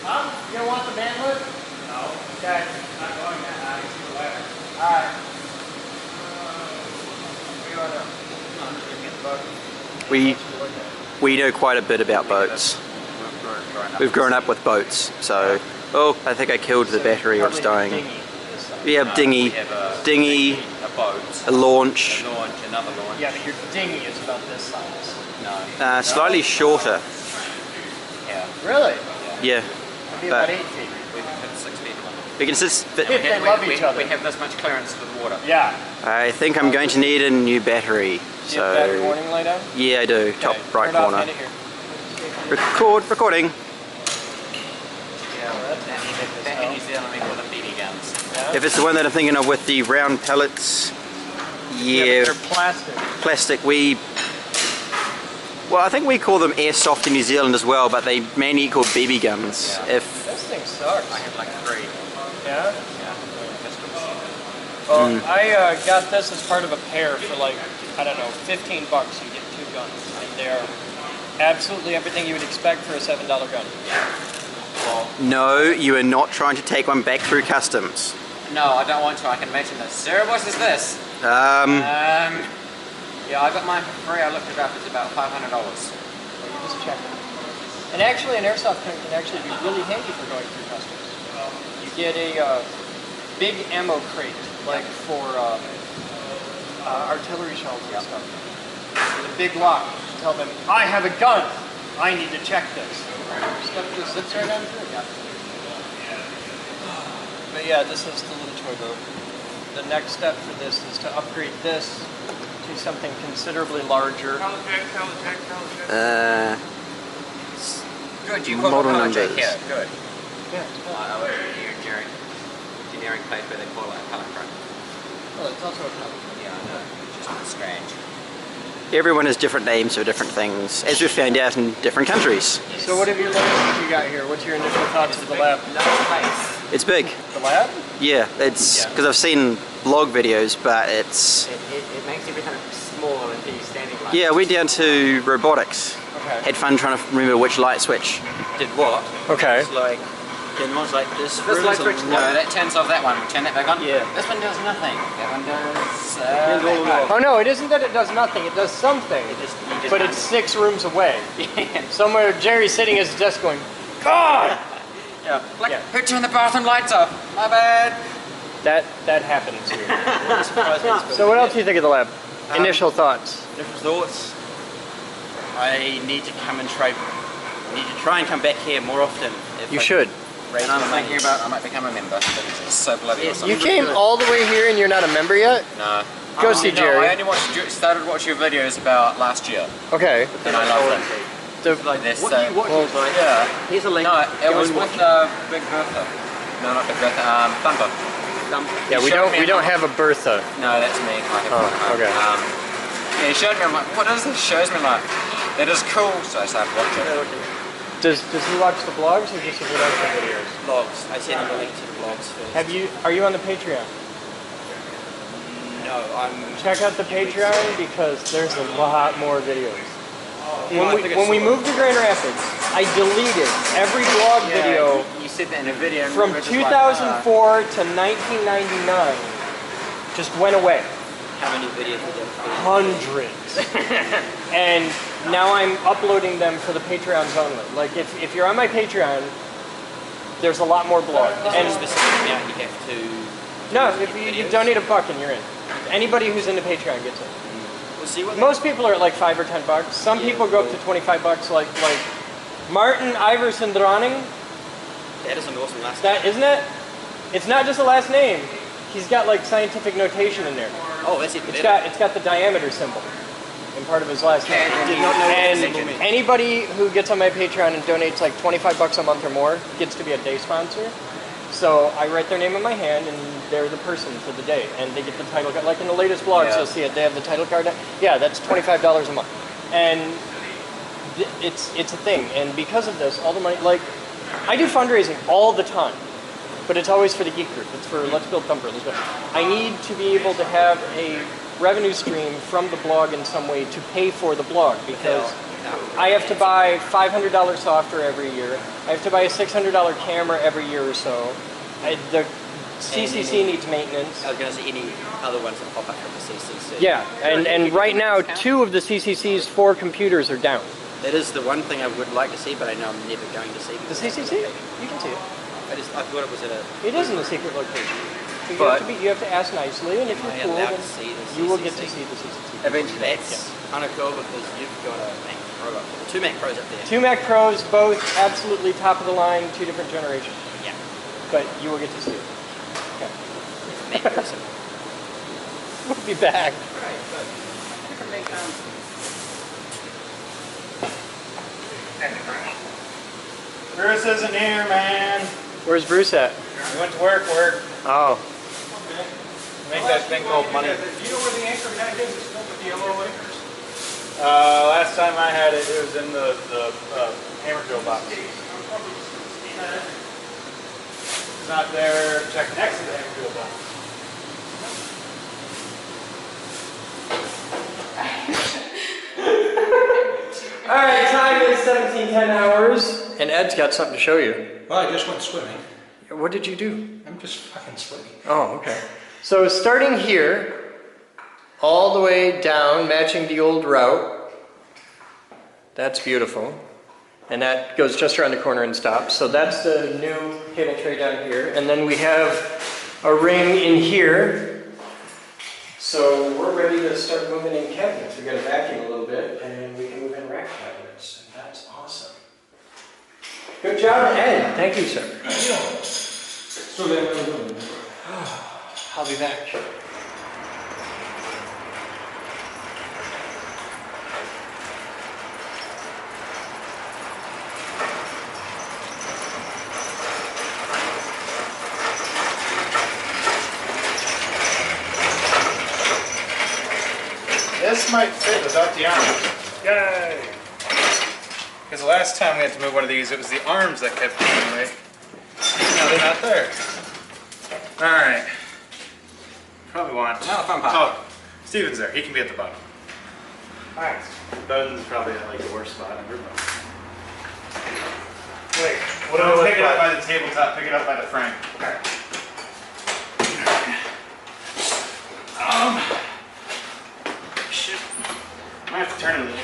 Huh? You gonna want the man lift? No. Okay. Not going that high. I see the ladder. Alright. We know quite a bit about boats. We've grown up with boats, so... Oh, I think I killed the battery or it's dying. We have dinghy, a boat, a launch. another launch. Yeah, but your dinghy is about this size. No. Slightly shorter. Yeah. Really? Yeah. It'd be about 8 feet. We can fit 6 feet on it. We can sit... If they love each other. We have this much clearance to the water. Yeah. I think I'm going to need a new battery. Do you have battery warning light on? Yeah, I do. Okay. Top right Turn it off, corner. hand it here. Recording. Back in New Zealand, we call them BB guns. Yeah. If it's the one that I'm thinking of with the round pellets, yeah, They're plastic. plastic. Well, I think we call them Airsoft in New Zealand as well, but they mainly called BB guns. Yeah. If This thing sucks. I have like 3. Yeah? Yeah. Pistols. Well, I got this as part of a pair for like, I don't know, $15 you get 2 guns. And they're absolutely everything you would expect for a $7 gun. Well, no, you are not trying to take one back through customs. no, I don't want to. I can imagine this. Sarah, what is this? Yeah, I got mine for free. I looked it up. It's about $500. Well, you just check it. And actually, an airsoft gun can actually be really handy for going through customs. You get a big ammo crate, like for artillery shells and stuff. With a big lock. You tell them, I have a gun. I need to check this. Stuff just zips right on through. Yeah. But yeah, this is the little toy boat. The next step for this is to upgrade this to something considerably larger. Good, you call Model it numbers. Yeah, good. Yeah. I work in engineering place where they call it a pallet truck. Well, it's also a pallet. Yeah, I know. It's just strange. Everyone has different names for different things, as we've found out in different countries. So what have you learned that you got here? What's your initial thoughts of the lab? Large place. It's big. The lab? Yeah, it's because I've seen blog videos, but it's It makes everything smaller and things standing like. yeah. We're down to robotics. Okay. Had fun trying to remember which light switch did what. Okay. It's like then one's like this. This light switch, no, that turns off that one. Turn that back on. Yeah. This one does nothing. That one does. Oh no, it isn't that it does nothing. It does something. But it's 6 rooms away. Somewhere Jerry's sitting at his desk going, God! Yeah. Like, who turned the bathroom lights off? My bad. That happens here. So what else do you think of the lab? Initial thoughts. Different thoughts. I need to come and try. Need to try and come back here more often. You should. And I'm thinking about I might become a member. But it's so bloody awesome. You came all the way here and you're not a member yet? No. Go see Jerry. I only started watching your videos about last year. Okay. And I love them. Like, This, what do you watch? Like, yeah. Here's a link. No, it Go was and with watch Big Bertha. No, not Big Bertha. Thunder. Yeah, we don't have a Bertha. No, that's me. I have one. Okay. Yeah, he showed me. I'm like, what is this? Shows me like, it is cool. So I started watching it. Does he watch the blogs or just the production videos? Blogs. I sent him a link to the blogs first. Are you on the Patreon? No, I'm. Check out the Patreon because there's a lot more videos. When we moved to Grand Rapids, I deleted every blog video You said that in a video. from 2004 to 1999. Just went away. How many videos we did? Hundreds. And now I'm uploading them for the Patreons only. Like if you're on my Patreon, there's a lot more blogs. And a specific amount you have to. No, if you donate $1 and you're in. Anybody who's into Patreon gets it. We'll see what. Most people are at like $5 or $10. Some people go up to $25. Like Martin Iverson Dronning. That is an awesome last That isn't it? It's not just a last name. He's got like scientific notation in there. Oh, that's it. It's got the diameter symbol in part of his last name. Did not know And what that symbol meant. anybody who gets on my Patreon and donates like $25 a month or more gets to be a day sponsor. So I write their name in my hand and they're the person for the day. And they get the title card. Like in the latest blogs, you'll see it. They have the title card. Yeah, that's $25 a month. And it's a thing. And because of this, all the money, like, I do fundraising all the time. But it's always for the Geek Group. It's for Let's Build Thumper. I need to be able to have a revenue stream from the blog in some way to pay for the blog because I have to buy $500 software every year. I have to buy a $600 camera every year or so. The CCC needs maintenance. I was going to say any other ones that pop up from the CCC. Yeah, and right now 2 of the CCC's 4 computers are down. That is the one thing I would like to see, but I know I'm never going to see. The CCC? You can see it. I thought it was at a. It is in a secret location. So you have to ask nicely, and if you're cool, then you will get to see the CCC. Eventually, that's kind of cool because you've got a Mac Pro up there. 2 Mac Pros up there. 2 Mac Pros, both absolutely top of the line, 2 different generations. Yeah. But you will get to see it. Okay. Mac person. We'll be back. Bruce isn't here, man. Where's Bruce at? He went to work. Oh. Make that thing called money. Do you know where the anchor pack is? It's filled with the yellow anchors. Last time I had it, it was in the hammer drill box. It's not there. Check next to the hammer drill box. Alright, time is 17:10 hours, and Ed's got something to show you. Well, I just went swimming. What did you do? I'm just fucking swimming. Oh, okay. So starting here, all the way down, matching the old route. That's beautiful. And that goes just around the corner and stops. So that's the new cable tray down here. And then we have a ring in here. So we're ready to start moving in cabinets. We've got to vacuum a little bit, and we can move in rack cabinets. And that's awesome. Good job, Ed. Thank you, sir. I'll be back. This might fit without the arms. Yay! Because the last time we had to move one of these, it was the arms that kept getting away. Now they're not there. Alright. Probably want... No, fun part. Oh, Steven's there. He can be at the bottom. Alright. Boden's probably at like the worst spot on your boat. Wait, don't pick it up by the tabletop, pick it up by the frame. Okay. Shit. I might have to turn it a little.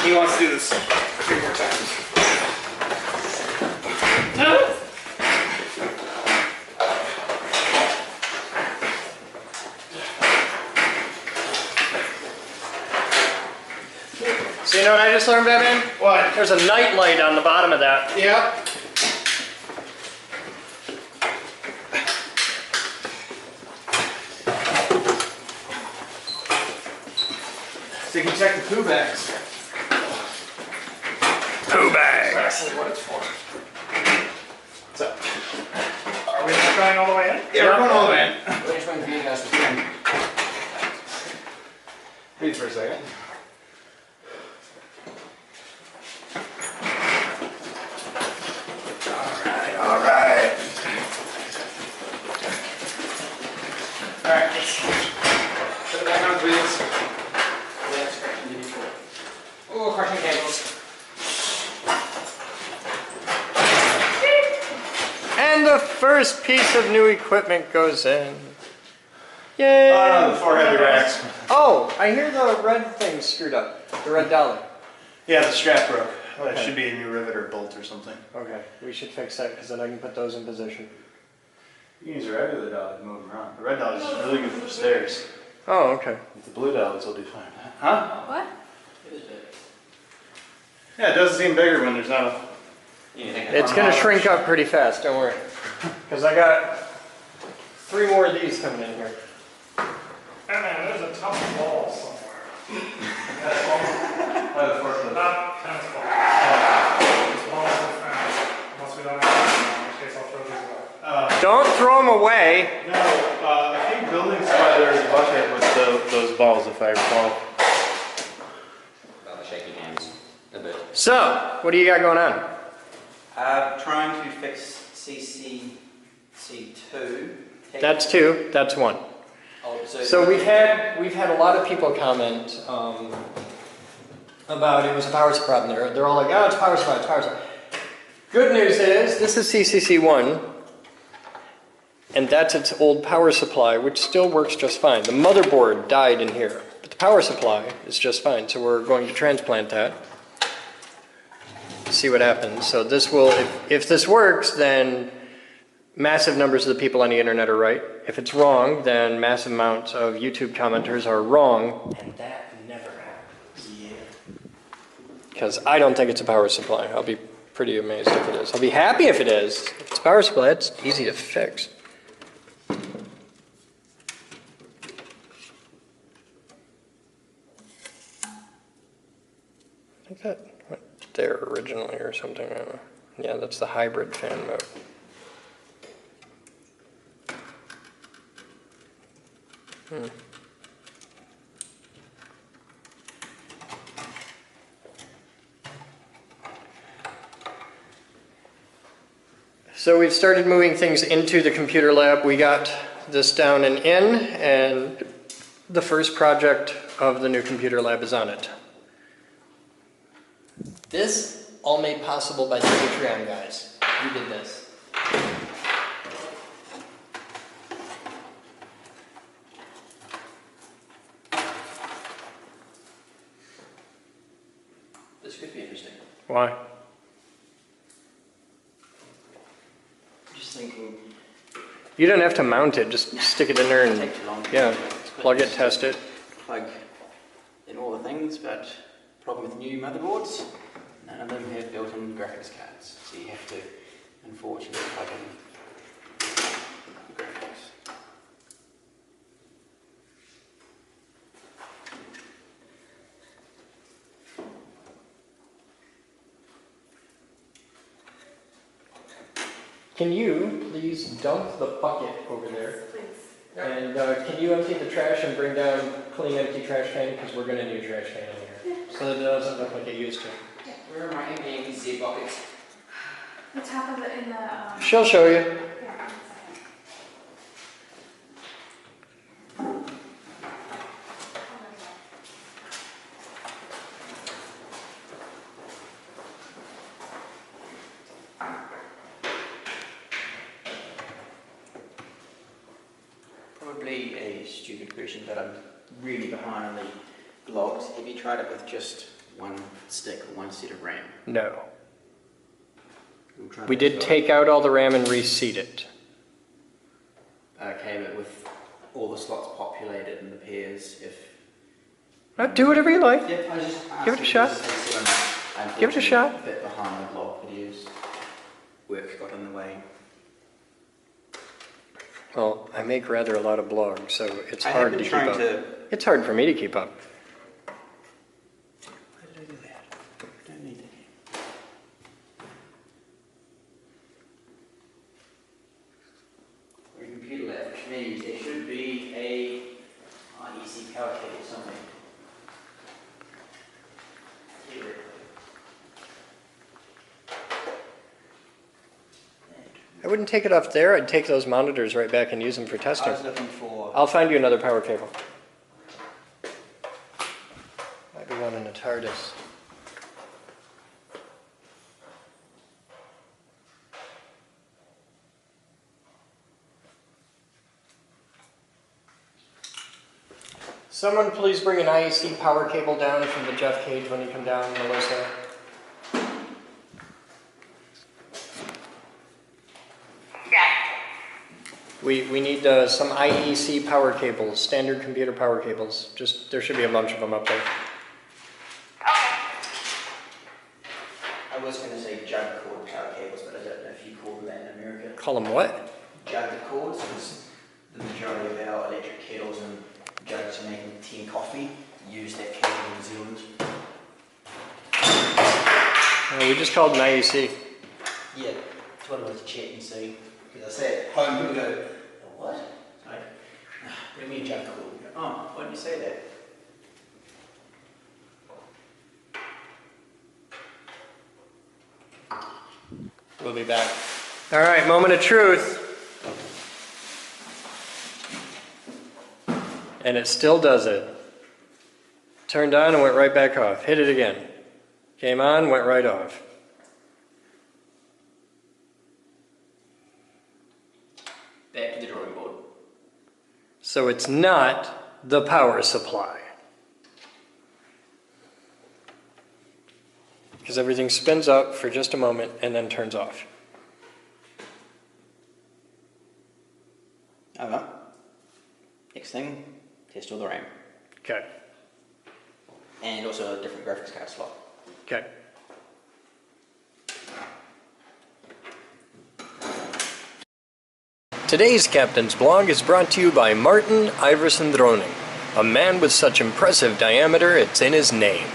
He wants to do this 3 more times. So you know what I just learned, Batman? What? There's a night light on the bottom of that. Yep. So you can check the poo bags. Poo bags. That's actually what it's for. What's up? Are we not going all the way in? Yeah, we're going all the way in. Which one for you guys to film? Please for a second. Alright. Alright, put it back on, please. Oh, crushing cables. And the first piece of new equipment goes in. Yay! Oh no, the 4 heavy racks. Oh, I hear the red thing screwed up. The red dolly. Yeah, the strap broke. Okay. That should be a new rivet or bolt or something. Okay, we should fix that because then I can put those in position. You can use a regular dolly to move them around. The red dolly is just really good for stairs. Oh, okay. The blue dollies will do fine. Huh? What? Yeah, it does seem bigger when there's not a... It's going to shrink up pretty fast, don't worry. Because I got 3 more of these coming in here. Hey man, there's a tough ball somewhere. Not tennis ball. This ball is found. Unless we don't have it, in which case I'll throw these away. Don't throw them away. No, I think building supply there's a bucket with those balls, if I recall. About the shaky hands. A bit. So, what do you got going on? Trying to fix CCC2. That's 2. That's 1. Oh, So we've had a lot of people comment about it was a power supply problem. They're all like, oh, it's power supply, it's power supply. Good news is this is CCC1, and that's its old power supply, which still works just fine. The motherboard died in here, but the power supply is just fine. So we're going to transplant that. See what happens. So this will, if this works, then massive numbers of the people on the internet are right. If it's wrong, then massive amounts of YouTube commenters are wrong, and that never happens. Yeah. Because I don't think it's a power supply. I'll be pretty amazed if it is. I'll be happy if it is. If it's a power supply, it's easy to fix. I think that went there originally or something. I don't know. Yeah, that's the hybrid fan mode. So we've started moving things into the computer lab. We got this down and in, and the first project of the new computer lab is on it. This all made possible by the Patreon guys. You did this. This could be interesting. Why? Just thinking. You don't have to mount it, just stick it in there and, Take too long. yeah, plug it, test it. Plug in all the things, but problem with new motherboards, none of them have built-in graphics cards. So you have to, unfortunately, plug in graphics. Can you please dump the bucket over there? Please. And can you empty the trash and bring down clean empty trash can? Because we're going to need a trash can in here. So that it doesn't look like it used to. Where are my empty Z buckets? The top of it in the. She'll show you. Yeah, Probably a stupid question, but I'm really behind on the logs. Have you tried it with just one stick or one set of RAM? No. We'll try We that did as well. take out all the RAM and reseat it. Okay, but with all the slots populated in the pairs, if... Do whatever you like. Yeah, I was just Give it a asking shot. because I'm Give it a shot. a bit behind the blog videos. Work got in the way. Well, I make rather a lot of blogs, so it's I have hard been to keep trying up. to- It's hard for me to keep up. Why did I do that? I don't need that. We're in computer lab, which means there should be a IEC power cable somewhere. Theoretically. I wouldn't take it off there. I'd take those monitors right back and use them for I testing. was looking for... I'll find you another power cable. Might be one in the TARDIS. Someone please bring an IEC power cable down from the Jeff cage when you come down, Melissa. We need some IEC power cables, standard computer power cables. Just, there should be a bunch of them up there. I was going to say jug cord power cables, but I don't know if you call them that in America. Call them what? Jug cords, because the majority of our electric kettles and jugs for making tea and coffee use that cable in New Zealand. We just called an IEC. Yeah, it's what I was to check and see. Because I say at home, people go, "Oh, what?" So, bring me a jug cord. Oh, why didn't you say that? We'll be back. All right, moment of truth. And it still does it. Turned on and went right back off. Hit it again. Came on, went right off. Back to the drawing board. So it's not the power supply. Because everything spins up for just a moment and then turns off. Over. Next thing, test all the RAM. Okay. And also a different graphics card slot. Okay. Today's Captain's Blog is brought to you by Martin Iverson Droning, a man with such impressive diameter it's in his name.